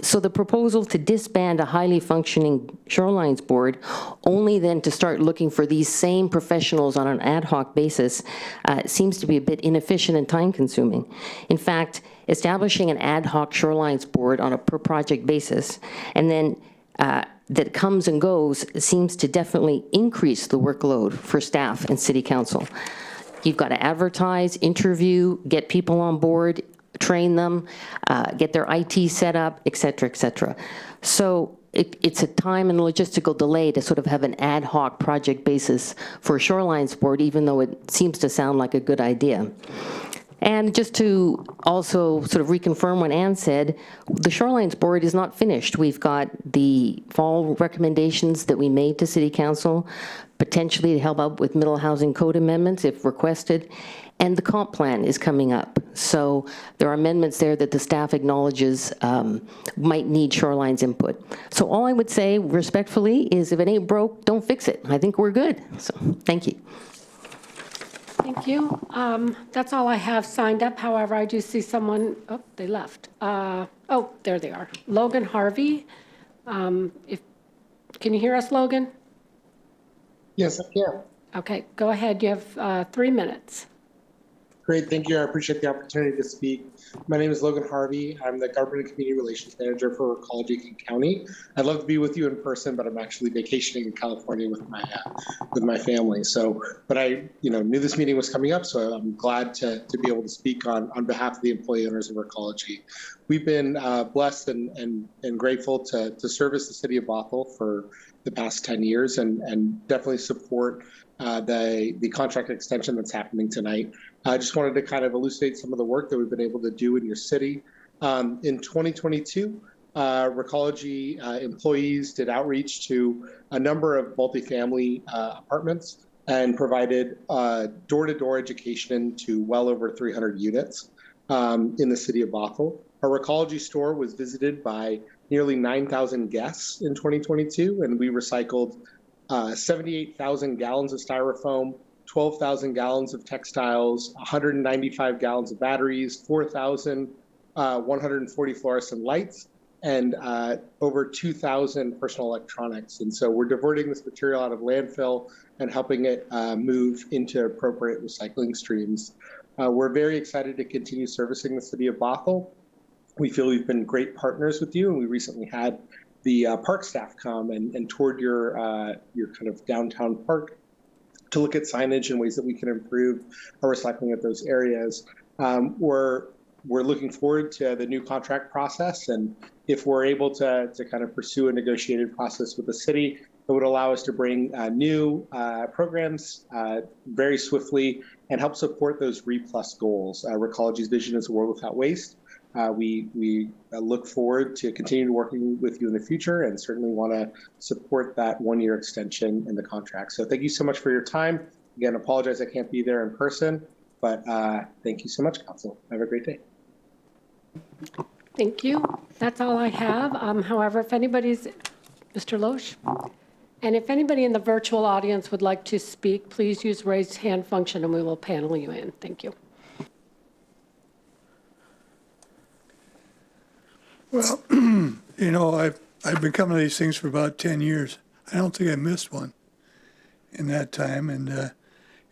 So the proposal to disband a highly functioning Shorelines Board, only then to start looking for these same professionals on an ad hoc basis, seems to be a bit inefficient and time-consuming. In fact, establishing an ad hoc Shorelines Board on a per-project basis, and then that comes and goes, seems to definitely increase the workload for staff and city council. You've got to advertise, interview, get people on board, train them, get their IT set up, et cetera, et cetera. So it's a time and logistical delay to sort of have an ad hoc project basis for a Shorelines Board, even though it seems to sound like a good idea. And just to also sort of reconfirm what Ann said, the Shorelines Board is not finished. We've got the fall recommendations that we made to City Council, potentially to help out with middle housing code amendments if requested, and the comp plan is coming up. So there are amendments there that the staff acknowledges might need Shoreline's input. So all I would say respectfully is if it ain't broke, don't fix it. I think we're good. So thank you.
Thank you. That's all I have signed up. However, I do see someone, oh, they left. Oh, there they are. Logan Harvey. Can you hear us, Logan?
Yes, I can.
Okay, go ahead. You have 3 minutes.
Great, thank you. I appreciate the opportunity to speak. My name is Logan Harvey. I'm the Government and Community Relations Manager for Recology King County. I'd love to be with you in person, but I'm actually vacationing in California with my family. So, but I, knew this meeting was coming up, so I'm glad to be able to speak on behalf of the employee owners of Recology. We've been blessed and grateful to service the city of Bothell for the past 10 years and definitely support the contract extension that's happening tonight. I just wanted to kind of elucidate some of the work that we've been able to do in your city. In 2022, Recology employees did outreach to a number of multifamily apartments and provided door-to-door education to well over 300 units in the city of Bothell. Our Recology store was visited by nearly 9,000 guests in 2022, and we recycled 78,000 gallons of styrofoam, 12,000 gallons of textiles, 195 gallons of batteries, 4,140 fluorescent lights, and over 2,000 personal electronics. And so we're diverting this material out of landfill and helping it move into appropriate recycling streams. We're very excited to continue servicing the city of Bothell. We feel we've been great partners with you, and we recently had the park staff come and toured your kind of downtown park to look at signage and ways that we can improve our recycling at those areas. We're looking forward to the new contract process, and if we're able to kind of pursue a negotiated process with the city, it would allow us to bring new programs very swiftly and help support those RE+ goals. Recology's vision is a world without waste. We look forward to continue working with you in the future and certainly want to support that one-year extension in the contract. So thank you so much for your time. Again, apologize I can't be there in person, but thank you so much, Council. Have a great day.
Thank you. That's all I have. However, if anybody's, Mr. Loesch, and if anybody in the virtual audience would like to speak, please use raise hand function and we will panel you in. Thank you.
Well, I've been coming to these things for about 10 years. I don't think I missed one in that time. And,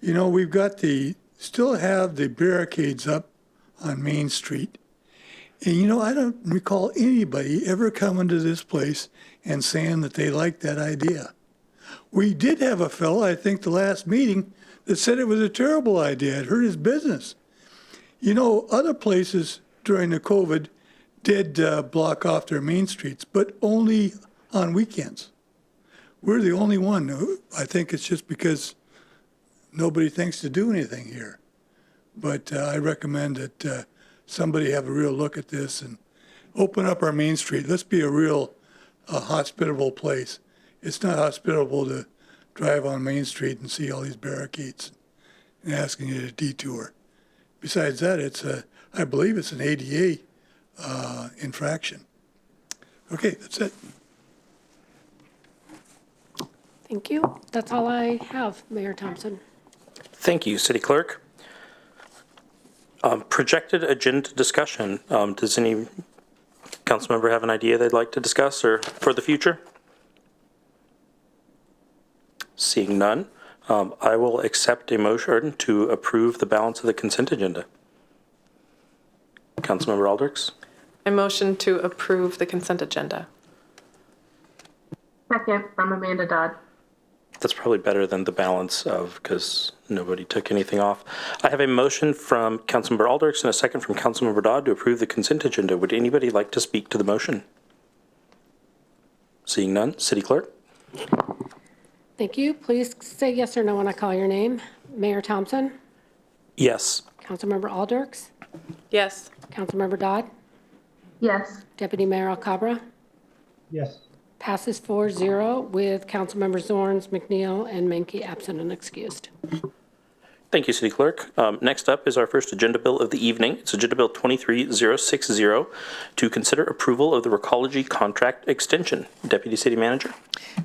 we've got still have the barricades up on Main Street. And, I don't recall anybody ever coming to this place and saying that they liked that idea. We did have a fellow, I think the last meeting, that said it was a terrible idea. It hurt his business. Other places during the COVID did block off their main streets, but only on weekends. We're the only one. I think it's just because nobody thinks to do anything here. But I recommend that somebody have a real look at this and open up our main street. Let's be a real hospitable place. It's not hospitable to drive on Main Street and see all these barricades and asking you to detour. Besides that, I believe it's an ADA infraction. Okay, that's it.
Thank you. That's all I have, Mayor Thompson.
Thank you, City Clerk. Projected agenda discussion. Does any council member have an idea they'd like to discuss or for the future? Seeing none, I will accept a motion to approve the balance of the consent agenda. Councilmember Aldrich.
I motion to approve the consent agenda.
Second, I'm Amanda Dodd.
That's probably better than the balance of, because nobody took anything off. I have a motion from Councilmember Aldrich and a second from Councilmember Dodd to approve the consent agenda. Would anybody like to speak to the motion? Seeing none, City Clerk.
Thank you. Please say yes or no when I call your name. Mayor Thompson?
Yes.
Councilmember Aldrich?
Yes.
Councilmember Dodd?
Yes.
Deputy Mayor Alcabra?
Yes.
Passes 4-0 with Councilmembers Zorns, McNeil, and Menke absent and excused.
Thank you, City Clerk. Next up is our first agenda bill of the evening. It's Agenda Bill 23060 to consider approval of the Recology contract extension. Deputy City Manager.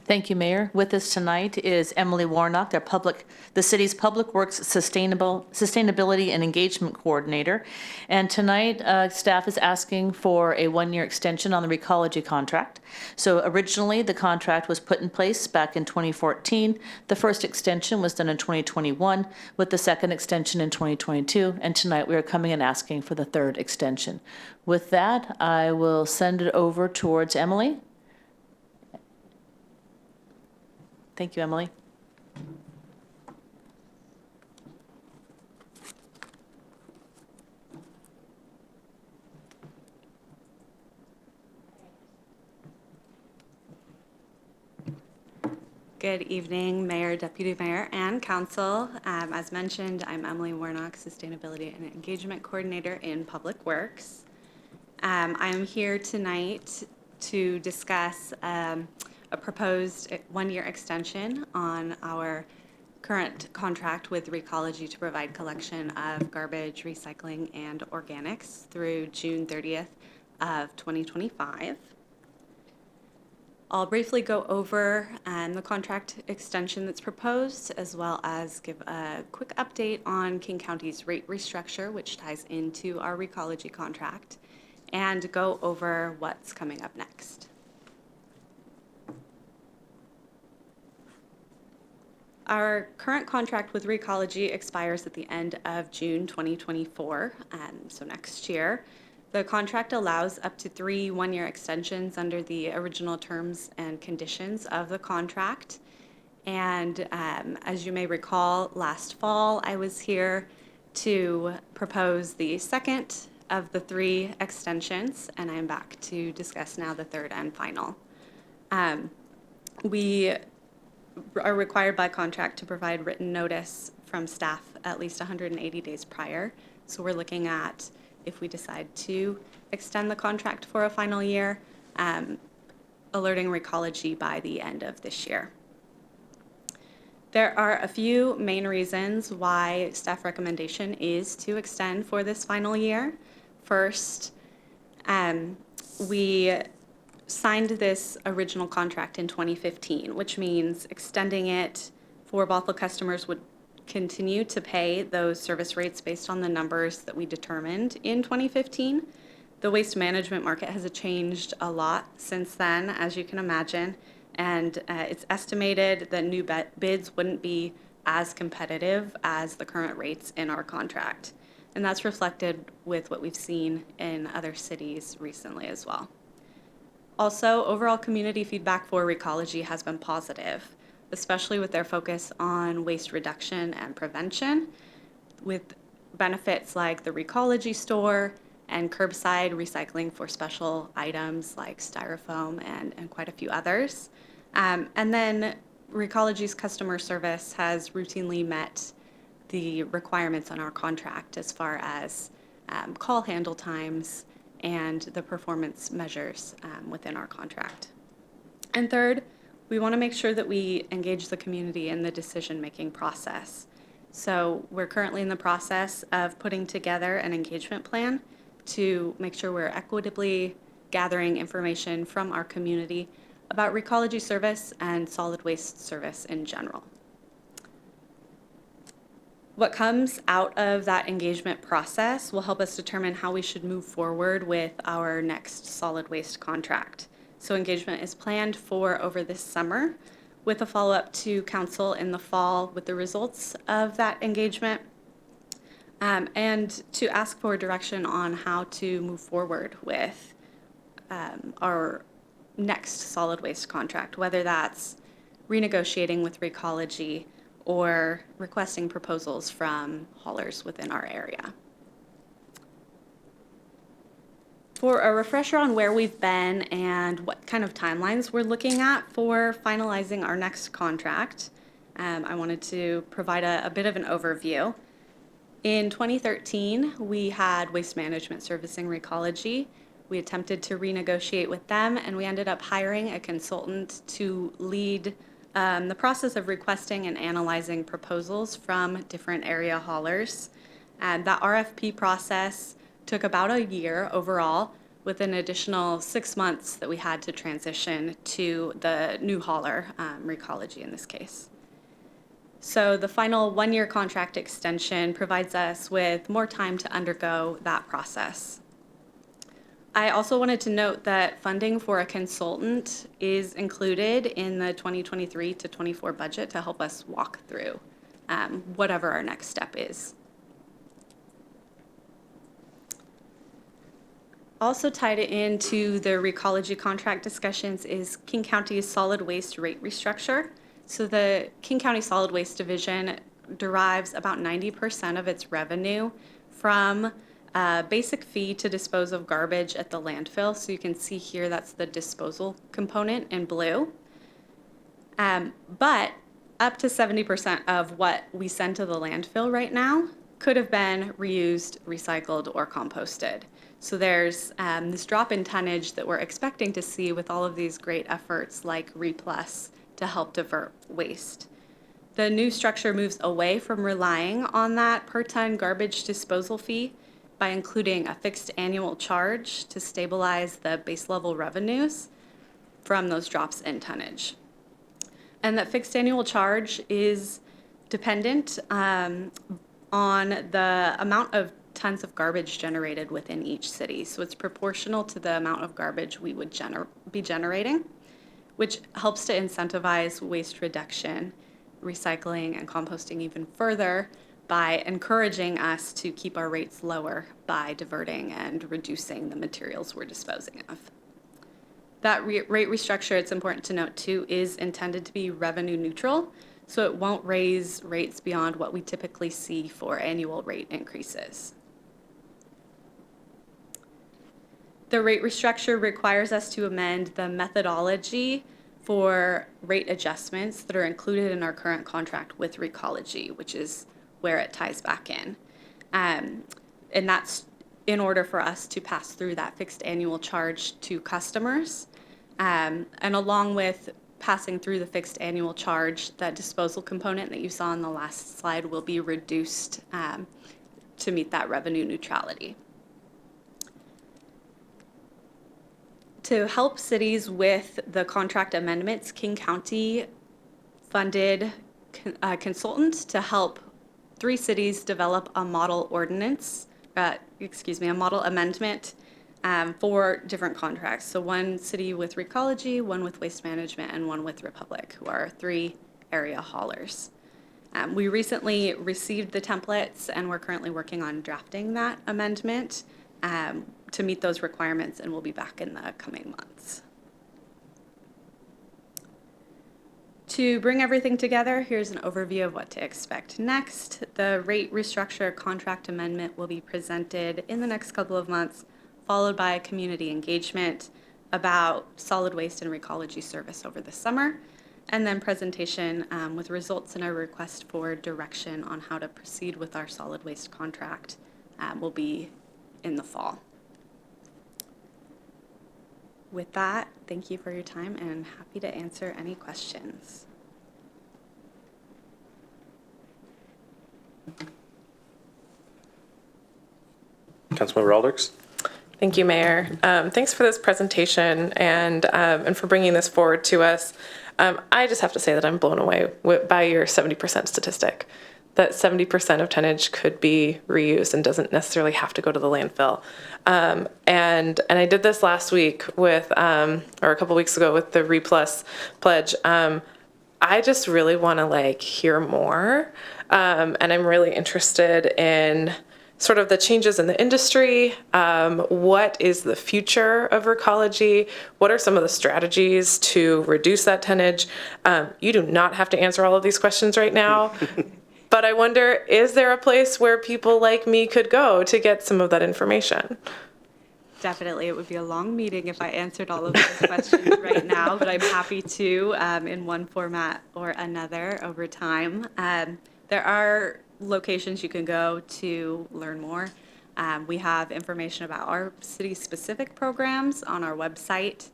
Thank you, Mayor. With us tonight is Emily Warnock, the city's Public Works Sustainability and Engagement Coordinator. And tonight, staff is asking for a one-year extension on the Recology contract. So originally, the contract was put in place back in 2014. The first extension was done in 2021, with the second extension in 2022. And tonight, we are coming and asking for the third extension. With that, I will send it over towards Emily. Thank you, Emily.
Good evening, Mayor, Deputy Mayor, and Council. As mentioned, I'm Emily Warnock, Sustainability and Engagement Coordinator in Public Works. I am here tonight to discuss a proposed one-year extension on our current contract with Recology to provide collection of garbage, recycling, and organics through June 30th of 2025. I'll briefly go over the contract extension that's proposed, as well as give a quick update on King County's rate restructure, which ties into our Recology contract, and go over what's coming up next. Our current contract with Recology expires at the end of June 2024, so next year. The contract allows up to 3 one-year extensions under the original terms and conditions of the contract. And as you may recall, last fall I was here to propose the second of the 3 extensions, and I'm back to discuss now the third and final. We are required by contract to provide written notice from staff at least 180 days prior. So we're looking at, if we decide to extend the contract for a final year, alerting Recology by the end of this year. There are a few main reasons why staff recommendation is to extend for this final year. First, we signed this original contract in 2015, which means extending it for Bothell customers would continue to pay those service rates based on the numbers that we determined in 2015. The waste management market has changed a lot since then, as you can imagine, and it's estimated that new bids wouldn't be as competitive as the current rates in our contract. And that's reflected with what we've seen in other cities recently as well. Also, overall community feedback for Recology has been positive, especially with their focus on waste reduction and prevention, with benefits like the Recology store and curbside recycling for special items like styrofoam and quite a few others. And then Recology's customer service has routinely met the requirements on our contract as far as call handle times and the performance measures within our contract. And third, we want to make sure that we engage the community in the decision-making process. So we're currently in the process of putting together an engagement plan to make sure we're equitably gathering information from our community about Recology service and solid waste service in general. What comes out of that engagement process will help us determine how we should move forward with our next solid waste contract. So engagement is planned for over this summer, with a follow-up to council in the fall with the results of that engagement, and to ask for direction on how to move forward with our next solid waste contract, whether that's renegotiating with Recology or requesting proposals from haulers within our area. For a refresher on where we've been and what kind of timelines we're looking at for finalizing our next contract, I wanted to provide a bit of an overview. In 2013, we had Waste Management servicing Recology. We attempted to renegotiate with them, and we ended up hiring a consultant to lead the process of requesting and analyzing proposals from different area haulers. And that RFP process took about a year overall, with an additional 6 months that we had to transition to the new hauler, Recology in this case. So the final one-year contract extension provides us with more time to undergo that process. I also wanted to note that funding for a consultant is included in the 2023 to 24 budget to help us walk through whatever our next step is. Also tied into the Recology contract discussions is King County's solid waste rate restructure. So the King County Solid Waste Division derives about 90% of its revenue from a basic fee to dispose of garbage at the landfill. So you can see here that's the disposal component in blue. But up to 70% of what we send to the landfill right now could have been reused, recycled, or composted. So there's this drop in tonnage that we're expecting to see with all of these great efforts like RePlus to help divert waste. The new structure moves away from relying on that per ton garbage disposal fee by including a fixed annual charge to stabilize the base level revenues from those drops in tonnage. And that fixed annual charge is dependent on the amount of tons of garbage generated within each city. So it's proportional to the amount of garbage we would be generating, which helps to incentivize waste reduction, recycling, and composting even further by encouraging us to keep our rates lower by diverting and reducing the materials we're disposing of. That rate restructure, it's important to note too, is intended to be revenue neutral, so it won't raise rates beyond what we typically see for annual rate increases. The rate restructure requires us to amend the methodology for rate adjustments that are included in our current contract with Recology, which is where it ties back in. And that's in order for us to pass through that fixed annual charge to customers. And along with passing through the fixed annual charge, that disposal component that you saw on the last slide will be reduced to meet that revenue neutrality. To help cities with the contract amendments, King County funded a consultant to help 3 cities develop a model ordinance, a model amendment for different contracts. So one city with Recology, one with Waste Management, and one with Republic, who are 3 area haulers. We recently received the templates, and we're currently working on drafting that amendment to meet those requirements, and we'll be back in the coming months. To bring everything together, here's an overview of what to expect next. The rate restructure contract amendment will be presented in the next couple of months, followed by community engagement about solid waste and Recology service over the summer, and then presentation with results and a request for direction on how to proceed with our solid waste contract will be in the fall. With that, thank you for your time, and I'm happy to answer any questions.
Councilmember Alders.
Thank you, Mayor. Thanks for this presentation and for bringing this forward to us. I just have to say that I'm blown away by your 70% statistic, that 70% of tonnage could be reused and doesn't necessarily have to go to the landfill. And I did this last week with, or a couple weeks ago with the RePlus pledge. I just really want to hear more. And I'm really interested in sort of the changes in the industry. What is the future of Recology? What are some of the strategies to reduce that tonnage? You do not have to answer all of these questions right now. But I wonder, is there a place where people like me could go to get some of that information?
Definitely. It would be a long meeting if I answered all of those questions right now, but I'm happy to in one format or another over time. There are locations you can go to learn more. We have information about our city-specific programs on our website.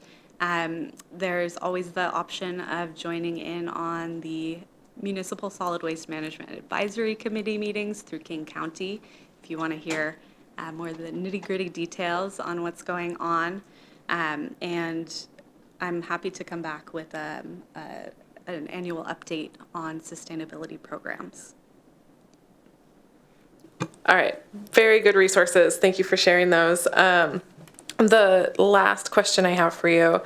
There's always the option of joining in on the Municipal Solid Waste Management Advisory Committee meetings through King County, if you want to hear more of the nitty-gritty details on what's going on. And I'm happy to come back with an annual update on sustainability programs.
All right, very good resources. Thank you for sharing those. The last question I have for you,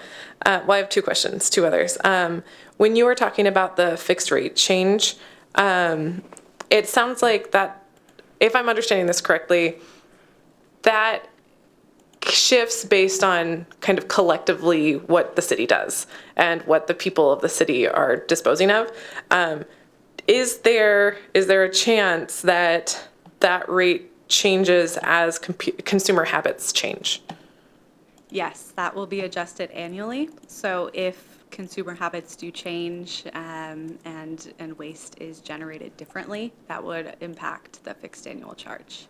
well, I have two questions, two others. When you were talking about the fixed rate change, it sounds like that, if I'm understanding this correctly, that shifts based on kind of collectively what the city does and what the people of the city are disposing of. Is there a chance that that rate changes as consumer habits change?
Yes, that will be adjusted annually. So if consumer habits do change and waste is generated differently, that would impact the fixed annual charge.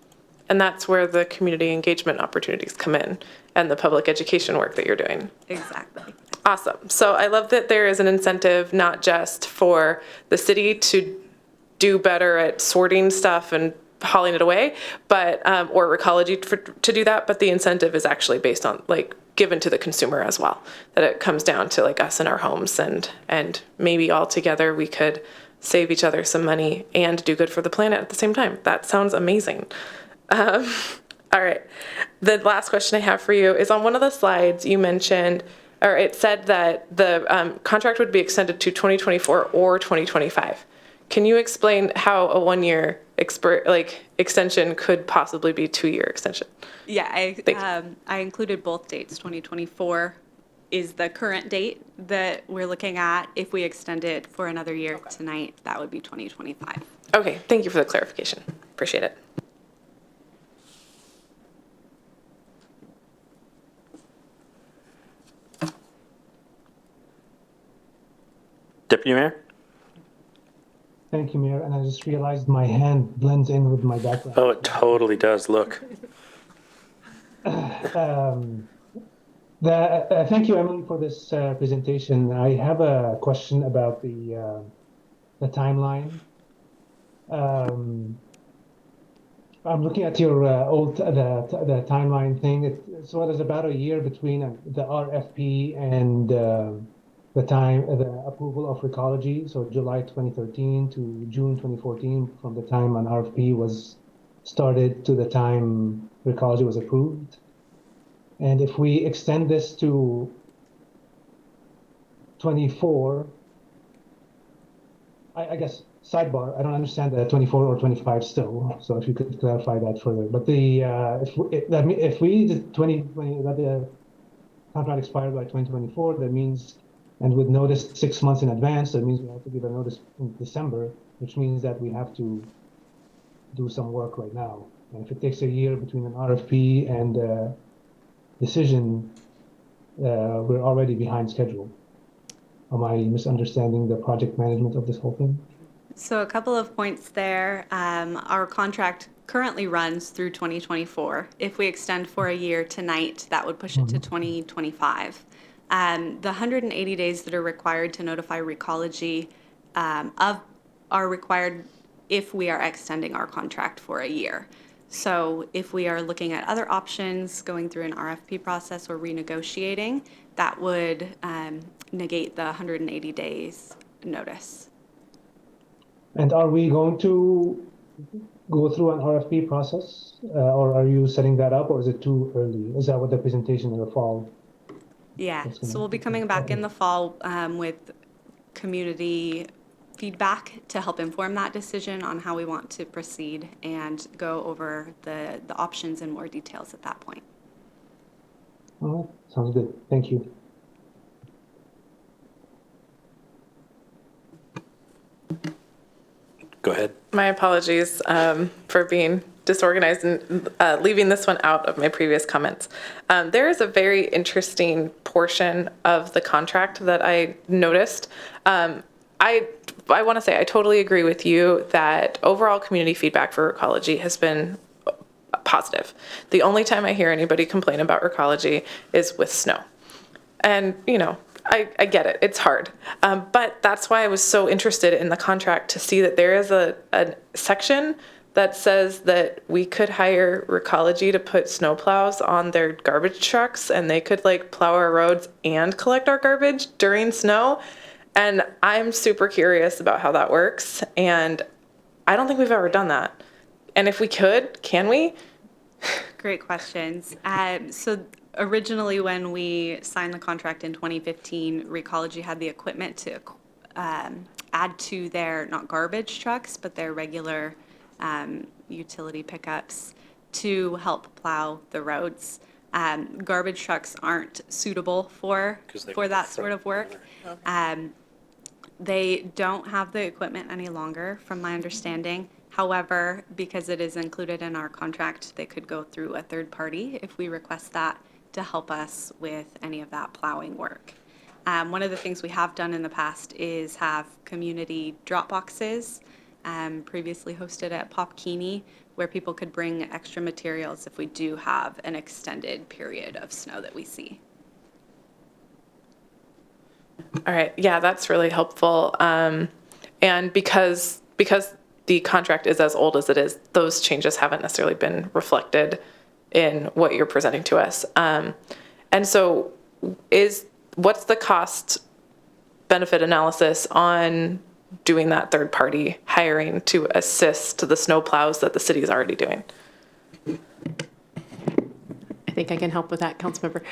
And that's where the community engagement opportunities come in and the public education work that you're doing.
Exactly.
Awesome. So I love that there is an incentive not just for the city to do better at sorting stuff and hauling it away, but or Recology to do that, but the incentive is actually based on given to the consumer as well. That it comes down to us in our homes and maybe all together we could save each other some money and do good for the planet at the same time. That sounds amazing. All right. The last question I have for you is on one of the slides you mentioned, or it said that the contract would be extended to 2024 or 2025. Can you explain how a 1-year extension could possibly be 2-year extension?
Yeah, I included both dates. 2024 is the current date that we're looking at. If we extend it for another year tonight, that would be 2025.
Okay, thank you for the clarification. Appreciate it.
Deputy Mayor?
Thank you, Mayor. And I just realized my hand blends in with my background.
Oh, it totally does. Look.
Thank you, Emily, for this presentation. I have a question about the timeline. I'm looking at your the timeline thing. So there's about a year between the RFP and the approval of Recology. So July 2013 to June 2014, from the time an RFP was started to the time Recology was approved. And if we extend this to 24, I guess, sidebar, I don't understand the 24 or 25 still. So if you could clarify that further. But the if we let the contract expire by 2024, that means, and with notice 6 months in advance, that means we have to give a notice in December, which means that we have to do some work right now. And if it takes a year between an RFP and decision, we're already behind schedule. Am I misunderstanding the project management of this whole thing?
So a couple of points there. Our contract currently runs through 2024. If we extend for a year tonight, that would push it to 2025. The 180 days that are required to notify Recology are required if we are extending our contract for a year. So if we are looking at other options, going through an RFP process or renegotiating, that would negate the 180 days notice.
And are we going to go through an RFP process, or are you setting that up, or is it too early? Is that what the presentation in the fall?
Yeah, so we'll be coming back in the fall with community feedback to help inform that decision on how we want to proceed and go over the options in more details at that point.
All right, sounds good. Thank you.
Go ahead.
My apologies for being disorganized and leaving this one out of my previous comments. There is a very interesting portion of the contract that I noticed. I want to say I totally agree with you that overall community feedback for Recology has been positive. The only time I hear anybody complain about Recology is with snow. And, I get it. It's hard. But that's why I was so interested in the contract to see that there is a section that says that we could hire Recology to put snowplows on their garbage trucks, and they could plow our roads and collect our garbage during snow. And I'm super curious about how that works. And I don't think we've ever done that. And if we could, can we?
Great questions. So originally, when we signed the contract in 2015, Recology had the equipment to add to their, not garbage trucks, but their regular utility pickups to help plow the roads. Garbage trucks aren't suitable for that sort of work. They don't have the equipment any longer, from my understanding. However, because it is included in our contract, they could go through a third party if we request that to help us with any of that plowing work. One of the things we have done in the past is have community drop boxes, previously hosted at Popkini, where people could bring extra materials if we do have an extended period of snow that we see.
All right. Yeah, that's really helpful. And because the contract is as old as it is, those changes haven't necessarily been reflected in what you're presenting to us. And so what's the cost benefit analysis on doing that third party hiring to assist the snow plows that the city is already doing?
I think I can help with that, Councilmember.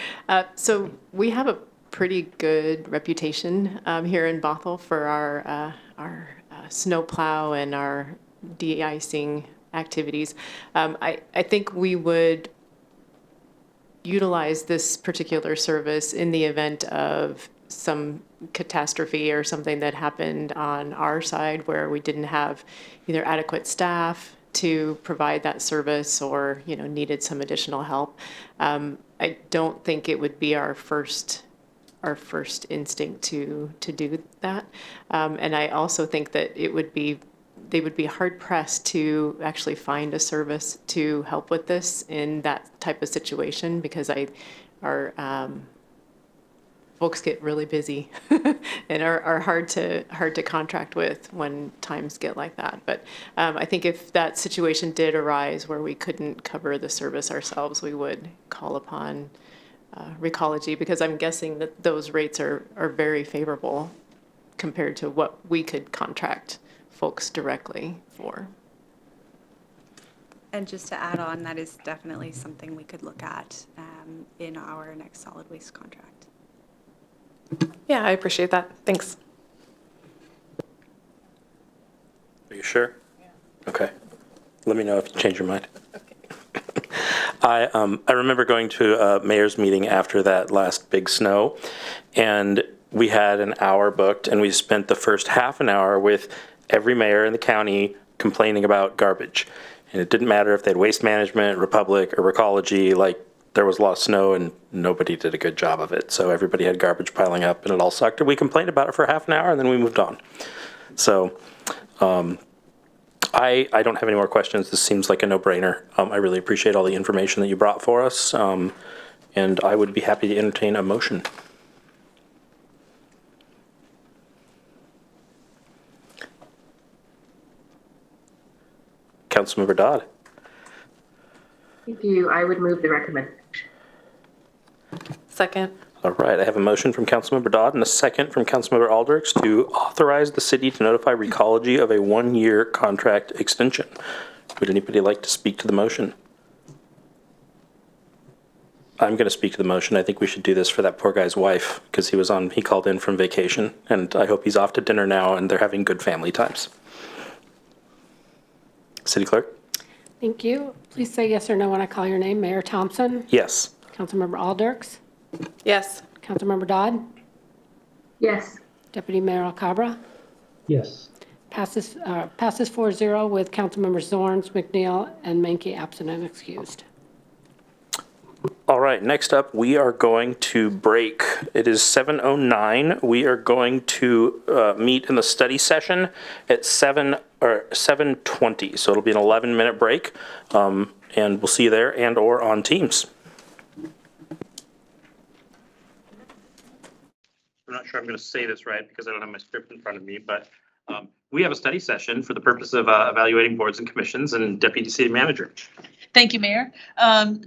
So we have a pretty good reputation here in Bothell for our snow plow and our de-icing activities. I think we would utilize this particular service in the event of some catastrophe or something that happened on our side where we didn't have either adequate staff to provide that service or needed some additional help. I don't think it would be our first instinct to do that. And I also think that they would be hard pressed to actually find a service to help with this in that type of situation, because our folks get really busy and are hard to contract with when times get like that. But I think if that situation did arise where we couldn't cover the service ourselves, we would call upon Recology, because I'm guessing that those rates are very favorable compared to what we could contract folks directly for.
And just to add on, that is definitely something we could look at in our next solid waste contract.
Yeah, I appreciate that. Thanks.
Are you sure? Yeah. Okay. Let me know if you change your mind. I remember going to a mayor's meeting after that last big snow, and we had an hour booked, and we spent the first half an hour with every mayor in the county complaining about garbage. And it didn't matter if they had Waste Management, Republic, or Recology, there was a lot of snow and nobody did a good job of it. So everybody had garbage piling up and it all sucked. And we complained about it for half an hour and then we moved on. So I don't have any more questions. This seems like a no-brainer. I really appreciate all the information that you brought for us. And I would be happy to entertain a motion. Councilmember Dodd.
Thank you. I would move the recommendation.
Second.
All right, I have a motion from Councilmember Dodd and a second from Councilmember Aldrichs to authorize the city to notify Recology of a one-year contract extension. Would anybody like to speak to the motion? I'm going to speak to the motion. I think we should do this for that poor guy's wife because he called in from vacation, and I hope he's off to dinner now and they're having good family times. City Clerk?
Thank you. Please say yes or no when I call your name. Mayor Thompson?
Yes.
Councilmember Aldrichs?
Yes.
Councilmember Dodd?
Yes.
Deputy Mayor Alcabra?
Yes.
Passes 4-0 with Councilmembers Zorns, McNeil, and Menke absent and excused.
All right, next up, we are going to break. It is 7:09. We are going to meet in the study session at 7:20. So it'll be an 11-minute break, and we'll see you there and/or on Teams. not sure I'm going to say this right because I don't have my script in front of me, but we have a study session for the purpose of evaluating boards and commissions and deputy city manager.
Thank you, Mayor.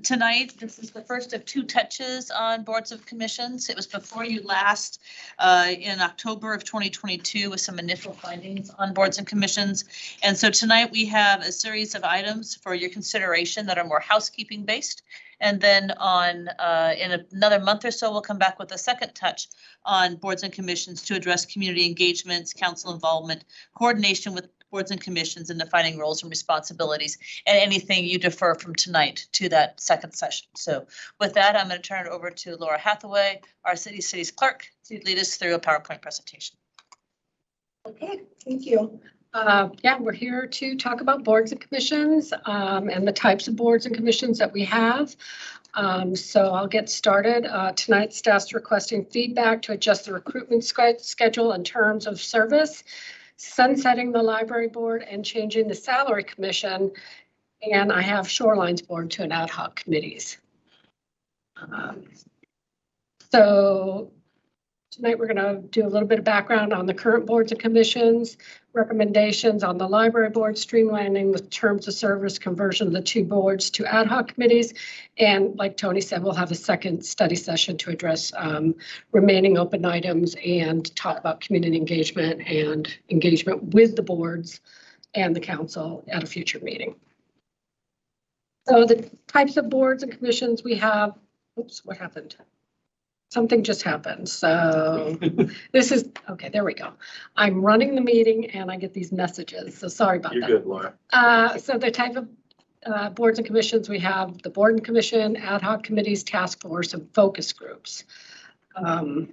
Tonight, this is the first of 2 touches on boards of commissions. It was before you last in October of 2022 with some initial findings on boards and commissions. And so tonight we have a series of items for your consideration that are more housekeeping based. And then in another month or so, we'll come back with a second touch on boards and commissions to address community engagements, council involvement, coordination with boards and commissions, and defining roles and responsibilities, and anything you defer from tonight to that second session. So with that, I'm going to turn it over to Laura Hathaway, our city's clerk, to lead us through a PowerPoint presentation.
Okay, thank you. Yeah, we're here to talk about boards and commissions and the types of boards and commissions that we have. So I'll get started. Tonight, staff's requesting feedback to adjust the recruitment schedule and terms of service, sunsetting the library board and changing the salary commission. And I have Shorelines board to an ad hoc committees. So tonight we're going to do a little bit of background on the current boards and commissions, recommendations on the library board, streamlining the terms of service, conversion of the 2 boards to ad hoc committees. And like Tony said, we'll have a second study session to address remaining open items and talk about community engagement and engagement with the boards and the council at a future meeting. So the types of boards and commissions we have, oops, what happened? Something just happened. So this is, okay, there we go. I'm running the meeting and I get these messages. So sorry about that.
You're good, Laura.
So the type of boards and commissions we have, the board and commission, ad hoc committees, task force, and focus groups. And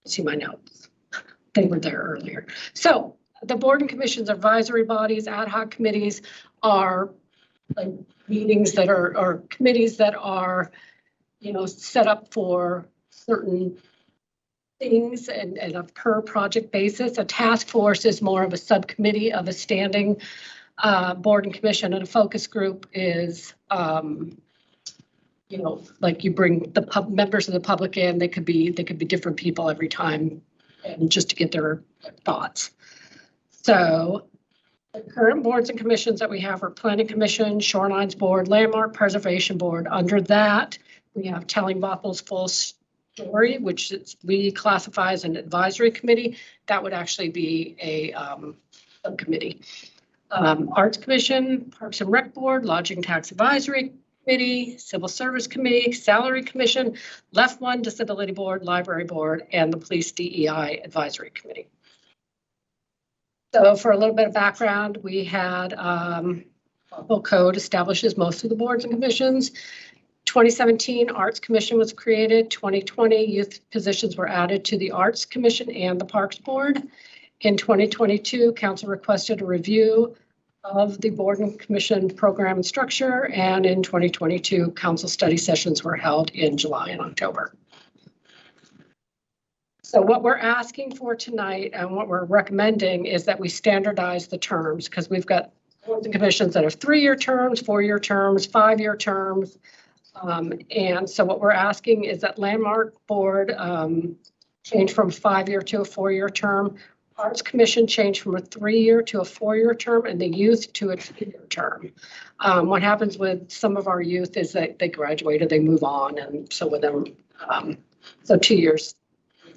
see my notes. They were there earlier. So the board and commissions, advisory bodies, ad hoc committees are like meetings that are, or committees that are, set up for certain things and a per project basis. A task force is more of a subcommittee of a standing board and commission, and a focus group is, like you bring the members of the public in. They could be different people every time, and just to get their thoughts. So the current boards and commissions that we have are Planning Commission, Shorelines Board, Landmark Preservation Board. Under that, we have Telling Bothell's Full Story, which we classify as an advisory committee. That would actually be a subcommittee. Arts Commission, Parks and Rec Board, Lodging Tax Advisory Committee, Civil Service Committee, Salary Commission, Left One Disability Board, Library Board, and the Police DEI Advisory Committee. So for a little bit of background, we had Bothell Code establishes most of the boards and commissions. 2017 Arts Commission was created. 2020 youth positions were added to the Arts Commission and the Parks Board. In 2022, council requested a review of the board and commission program and structure. And in 2022, council study sessions were held in July and October. So what we're asking for tonight and what we're recommending is that we standardize the terms, because we've got boards and commissions that are 3-year terms, 4-year terms, 5-year terms. And so what we're asking is that Landmark Board change from 5-year to a 4-year term. Arts Commission change from a 3-year to a 4-year term, and the youth to a 2-year term. What happens with some of our youth is that they graduate or they move on, and so with them, so 2 years.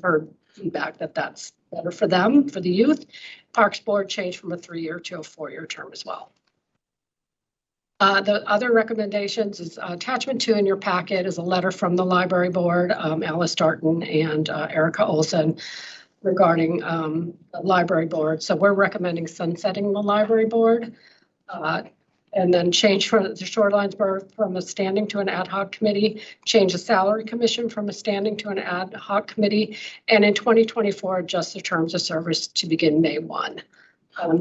Heard feedback that that's better for them, for the youth. Parks Board changed from a 3-year to a 4-year term as well. The other recommendations is attachment 2 in your packet is a letter from the library board, Alice Darton and Erica Olson, regarding the library board. So we're recommending sunsetting the library board. And then change from the Shorelines Board from a standing to an ad hoc committee, change the Salary Commission from a standing to an ad hoc committee, and in 2024, adjust the terms of service to begin May 1.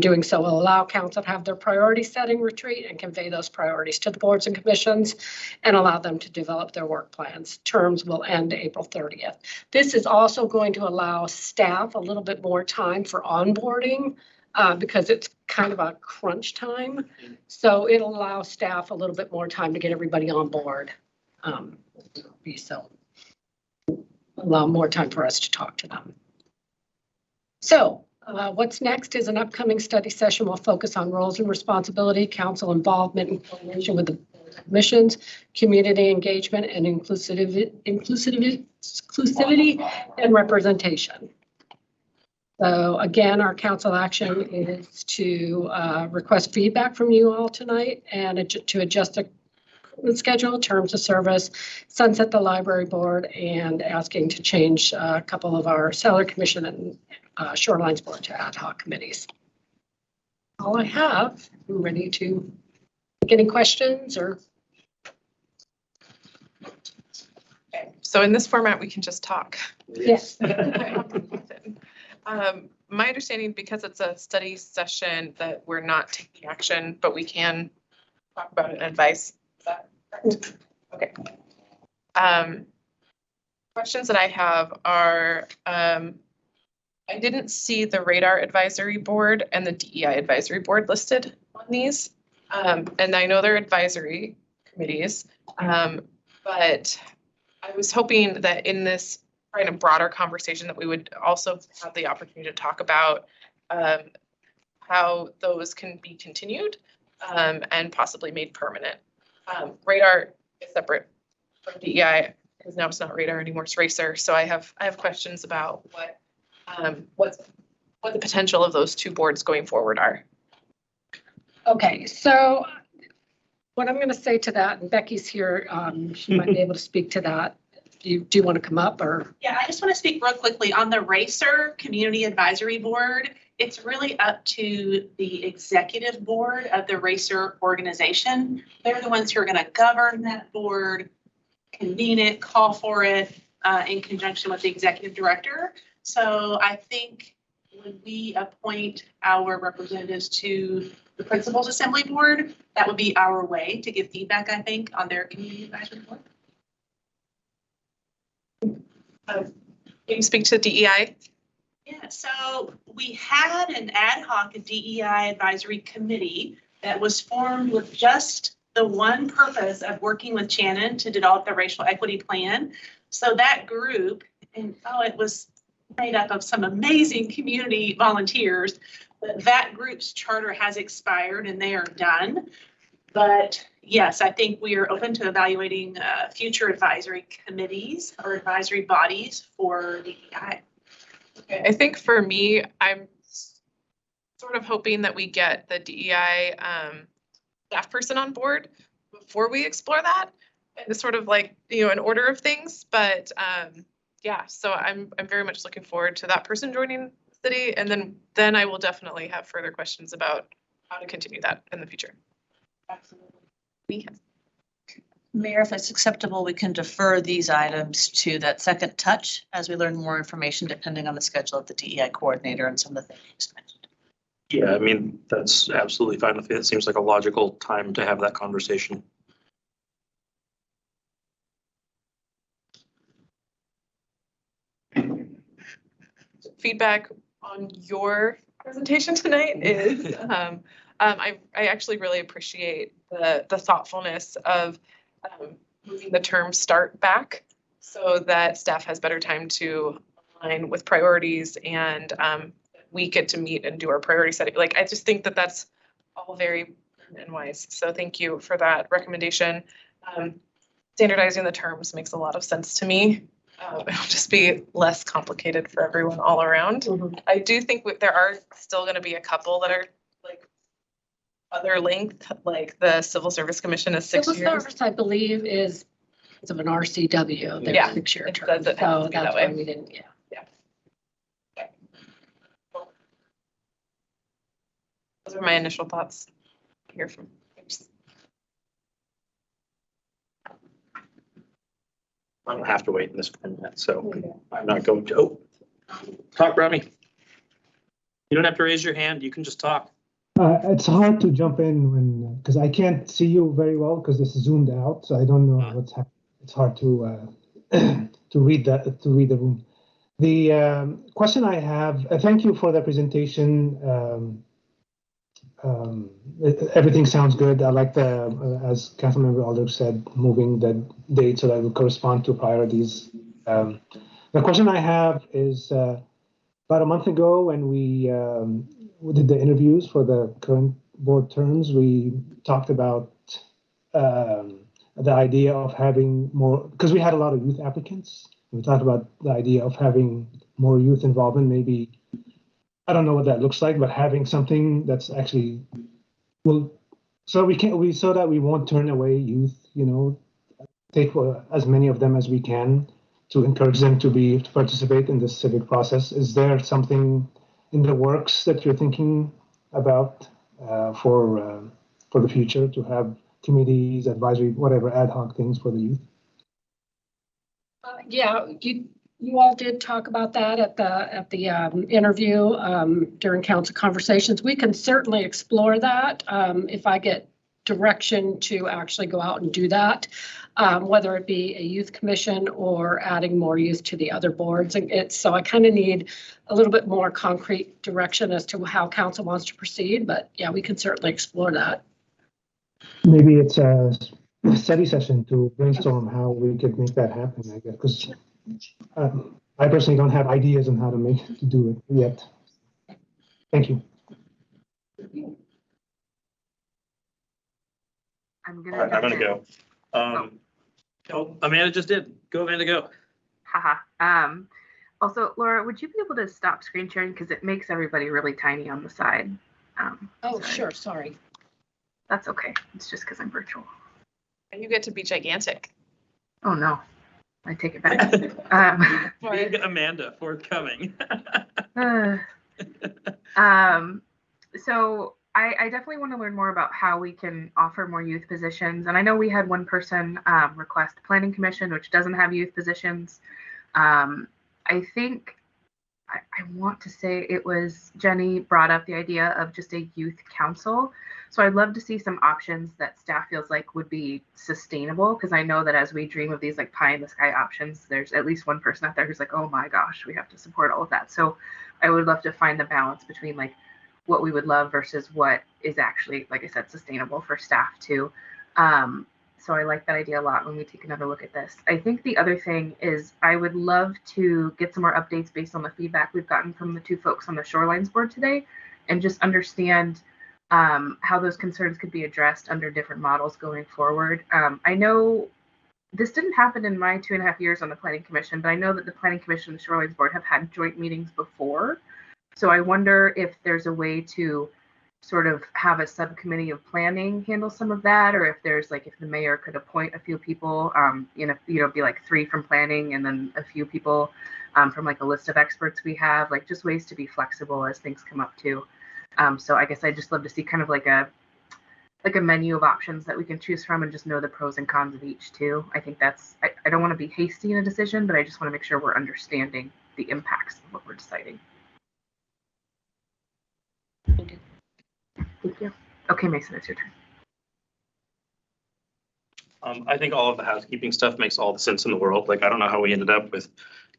Doing so will allow council to have their priority setting retreat and convey those priorities to the boards and commissions and allow them to develop their work plans. Terms will end April 30th. This is also going to allow staff a little bit more time for onboarding. Because it's kind of a crunch time. So it'll allow staff a little bit more time to get everybody on board. So allow more time for us to talk to them. So what's next is an upcoming study session will focus on roles and responsibility, council involvement and coordination with the commissions, community engagement, and inclusivity and representation. So again, our council action is to request feedback from you all tonight and to adjust the schedule, terms of service, sunset the library board, and asking to change a couple of our Cellar Commission and Shorelines Board to ad hoc committees. All I have, I'm ready to take any questions or.
Okay. So in this format, we can just talk.
Yes.
My understanding, because it's a study session, that we're not taking action, but we can talk about it and advice. Is that correct? Okay. Questions that I have are, I didn't see the Radar Advisory Board and the DEI Advisory Board listed on these. And I know they're advisory committees, but I was hoping that in this kind of broader conversation that we would also have the opportunity to talk about how those can be continued and possibly made permanent. Radar is separate from DEI because now it's not Radar anymore, it's Racer. So I have questions about what the potential of those two boards going forward are.
Okay, so what I'm going to say to that, and Becky's here, she might be able to speak to that. Do you want to come up or?
Yeah, I just want to speak real quickly on the Racer Community Advisory Board. It's really up to the executive board of the Racer organization. They're the ones who are going to govern that board, convene it, call for it in conjunction with the executive director. So I think when we appoint our representatives to the Principals Assembly Board, that would be our way to give feedback, I think, on their community advisory board.
Can you speak to DEI?
Yeah, so we had an ad hoc DEI advisory committee that was formed with just the one purpose of working with Shannon to develop the racial equity plan. So that group, and it was made up of some amazing community volunteers, but that group's charter has expired and they are done. But yes, I think we are open to evaluating future advisory committees or advisory bodies for DEI.
Okay. I think for me, I'm sort of hoping that we get the DEI staff person on board before we explore that. And it's sort of like, an order of things. But yeah, so I'm very much looking forward to that person joining the city. And then I will definitely have further questions about how to continue that in the future. Absolutely.
Mayor, if it's acceptable, we can defer these items to that second touch as we learn more information, depending on the schedule of the DEI coordinator and some of the things you just mentioned.
Yeah, I mean, that's absolutely fine with me. It seems like a logical time to have that conversation.
Feedback on your presentation tonight is I actually really appreciate the thoughtfulness of moving the term start back so that staff has better time to align with priorities and we get to meet and do our priority setting. Like, I just think that that's all very and wise. So thank you for that recommendation. Standardizing the terms makes a lot of sense to me. It'll just be less complicated for everyone all around. Mm-hmm. I do think there are still going to be a couple that are like other length, like the Civil Service Commission is 6 years.
Civil Service, I believe, is of an RCW. They're 6-year term. So that's why we didn't. Yeah.
Okay. Cool. Those are my initial thoughts. Hear from.
I don't have to wait in this format, so I'm not going to. Talk, Rami. You don't have to raise your hand. You can just talk.
It's hard to jump in because I can't see you very well because this is zoomed out, so I don't know what's happening. It's hard to read the room. The question I have. Thank you for the presentation. Everything sounds good. I like as Councilmember Alder said, moving the date so that it will correspond to priorities. The The question I have is about a month ago when we did the interviews for the current board terms, we talked about the idea of having more, because we had a lot of youth applicants. We talked about the idea of having more youth involvement, maybe, I don't know what that looks like, but having something that's actually, well, so that we won't turn away youth, take as many of them as we can to encourage them to participate in this civic process. Is there something in the works that you're thinking about for the future, to have committees, advisory, whatever, ad hoc things for the youth?
Yeah, you all did talk about that at the interview during council conversations. We can certainly explore that if I get direction to actually go out and do that, whether it be a youth commission or adding more youth to the other boards. So I kind of need a little bit more concrete direction as to how council wants to proceed, but yeah, we can certainly explore that.
Maybe it's a study session to brainstorm how we could make that happen, I guess, because I personally don't have ideas on how to do it yet. Thank you.
I'm
All right, I'm gonna go. Oh, Amanda just did. Go, Amanda, go.
Haha. Also, Laura, would you be able to stop screen sharing because it makes everybody really tiny on the side?
Oh, sure. Sorry.
That's okay. It's just because I'm virtual.
And you get to be gigantic.
Oh no, I take it back.
Big Amanda forthcoming.
So I definitely want to learn more about how we can offer more youth positions. And I know we had one person request planning commission, which doesn't have youth positions. I think I want to say it was Jenny brought up the idea of just a youth council. So I'd love to see some options that staff feels like would be sustainable, because I know that as we dream of these like pie in the sky options, there's at least one person out there who's like, oh my gosh, we have to support all of that. So I would love to find the balance between like what we would love versus what is actually, like I said, sustainable for staff too. So I like that idea a lot when we take another look at this. I think the other thing is I would love to get some more updates based on the feedback we've gotten from the two folks on the Shorelines board today, and just understand how those concerns could be addressed under different models going forward. I know this didn't happen in my 2.5 years on the Planning Commission, but I know that the Planning Commission and the Shorelines board have had joint meetings before. So I wonder if there's a way to sort of have a subcommittee of planning handle some of that, or if there's like, if the mayor could appoint a few people, be like 3 from planning and then a few people from like a list of experts we have, like just ways to be flexible as things come up too. So I guess I'd just love to see kind of like a menu of options that we can choose from and just know the pros and cons of each too. I think that's, I don't want to be hasty in a decision, but I just want to make sure we're understanding the impacts of what we're deciding. Thank you. Okay, Mason, it's your turn.
I think all of the housekeeping stuff makes all the sense in the world. Like, I don't know how we ended up with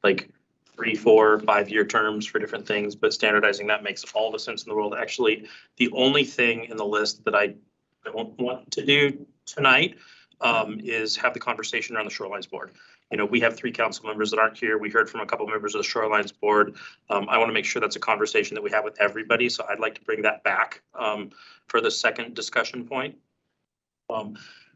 like 3, 4, 5-year terms for different things, but standardizing that makes all the sense in the world. Actually, the only thing in the list that I don't want to do tonight is have the conversation around the Shorelines board. We have 3 council members that aren't here. We heard from a couple members of the Shorelines board. I want to make sure that's a conversation that we have with everybody. So I'd like to bring that back for the second discussion point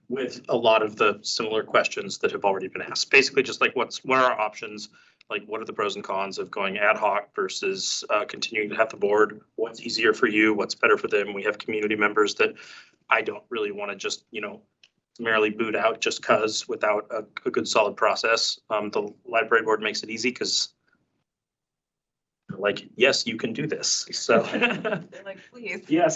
with a lot of the similar questions that have already been asked. Basically, just like what are our options? Like, what are the pros and cons of going ad hoc versus continuing to have the board? What's easier for you? What's better for them? We have community members that I don't really want to just, merely boot out just cause without a good solid process. The library board makes it easy because like, yes, you can do this. So
They're like, please.
yes.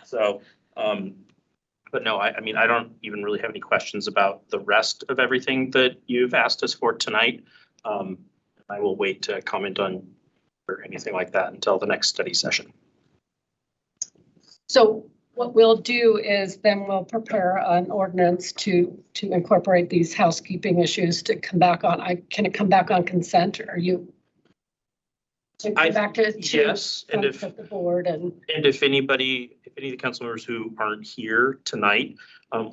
So, but no, I mean, I don't even really have any questions about the rest of everything that you've asked us for tonight. I will wait to comment on or anything like that until the next study session.
So what we'll do is then we'll prepare an ordinance to incorporate these housekeeping issues to come back on. Can it come back on consent, or are you? to go back to
Yes, and if
the board and.
if any of the council members who aren't here tonight,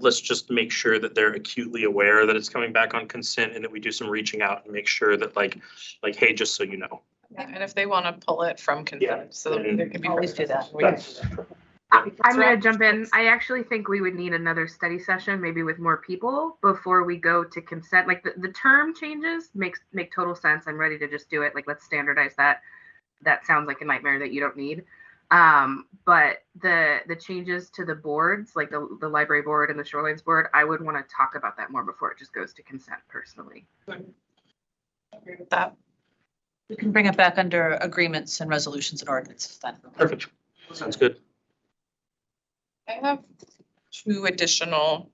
let's just make sure that they're acutely aware that it's coming back on consent and that we do some reaching out and make sure that like, hey, just so you know.
Yeah, and if they want to pull it from consent, so that there can be.
Always do that.
I'm going to jump in. I actually think we would need another study session, maybe with more people, before we go to consent. Like the term changes make total sense. I'm ready to just do it. Like, let's standardize that. That sounds like a nightmare that you don't need. But the changes to the boards, like the library board and the shorelines board, I would want to talk about that more before it just goes to consent personally.
I agree with that.
We can bring it back under agreements and resolutions and ordinances then.
Perfect. Sounds good.
I have two additional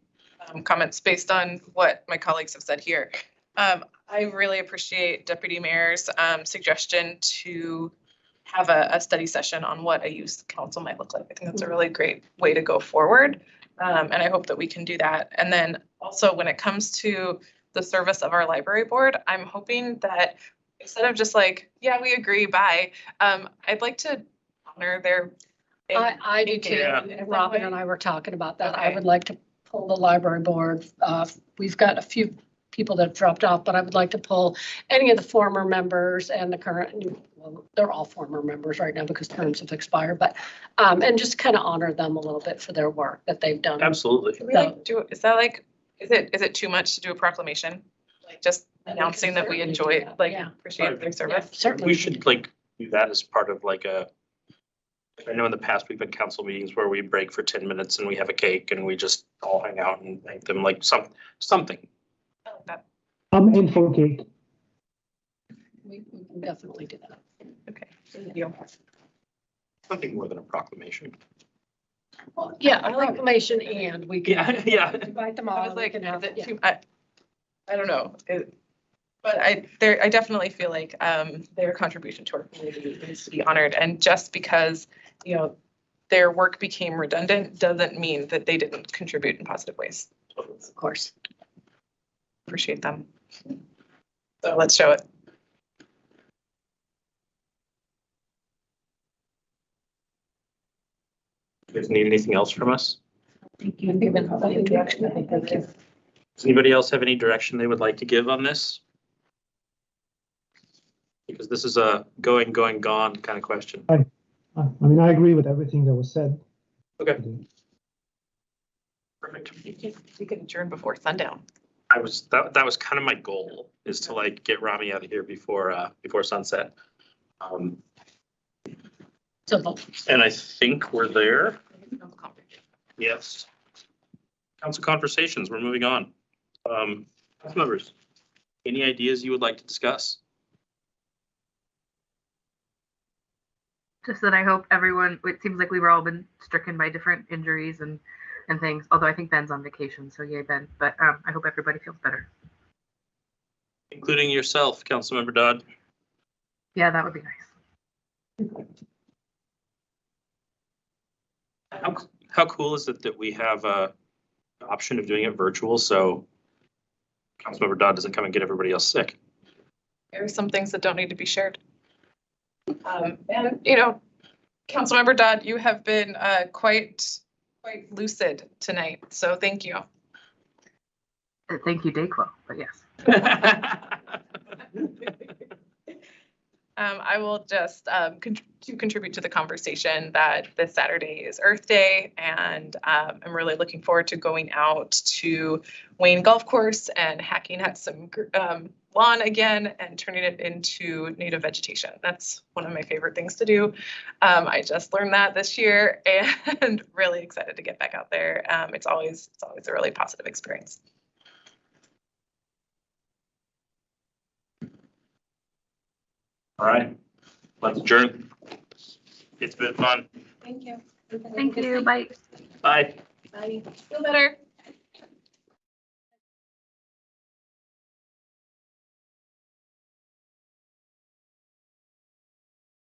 comments based on what my colleagues have said here. I really appreciate Deputy Mayor's suggestion to have a study session on what a youth council might look like. I think that's a really great way to go forward. And I hope that we can do that. And then also when it comes to the service of our library board, I'm hoping that instead of just like, yeah, we agree, bye, I'd like to honor their.
I do too.
Yeah.
Robin and I were talking about that. I
Okay.
would like to pull the library board. We've got a few people that have dropped off, but I would like to pull any of the former members and the current, well, they're all former members right now because terms have expired, but, and just kind of honor them a little bit for their work that they've done.
Absolutely.
Can we like do, is it too much to do a proclamation? Like just announcing that we enjoy, like appreciate their service?
Certainly.
We should like do that as part of like I know in the past we've had council meetings where we break for 10 minutes and we have a cake and we just all hang out and thank them, like something.
I like that.
I'm in for cake.
We can definitely do that.
Okay. Thank you.
Something more than a proclamation.
Well, yeah, a proclamation and we can.
Yeah.
Invite them all.
I was like,
we can have,
is it
yeah.
too, I don't know. But I definitely feel like their contribution to our community needs to be honored. And just because, you know, their work became redundant doesn't mean that they didn't contribute in positive ways.
Of course.
Appreciate them. So let's show it.
You guys need anything else from us?
Thank you. Thank you.
Does anybody else have any direction they would like to give on this? Because this is a going, gone kind of question.
I mean, I agree with everything that was said.
Okay. Perfect.
We can adjourn before sundown.
That was kind of my goal, is to like get Rami out of here before sunset. And I think we're there. Yes. Council conversations, we're moving on. Council members, any ideas you would like to discuss?
Just that I hope everyone, it seems like we've all been stricken by different injuries and things, although I think Ben's on vacation, so yay, Ben. But I hope everybody feels better.
Including yourself, Councilmember Dodd.
Yeah, that would be nice.
How cool is it that we have the option of doing it virtual, so Councilmember Dodd doesn't come and get everybody else sick?
There are some things that don't need to be shared. And, you know, Councilmember Dodd, you have been quite lucid tonight, so thank you.
Thank you, Dayquil, but yes.
I will just contribute to the conversation that this Saturday is Earth Day, and I'm really looking forward to going out to Wayne Golf Course and hacking at some lawn again and turning it into native vegetation. That's one of my favorite things to do. I just learned that this year and really excited to get back out there. It's always a really positive experience.
All right, let's adjourn. It's been fun.
Thank you.
Thank you. Bye.
Bye.
Bye. Feel better.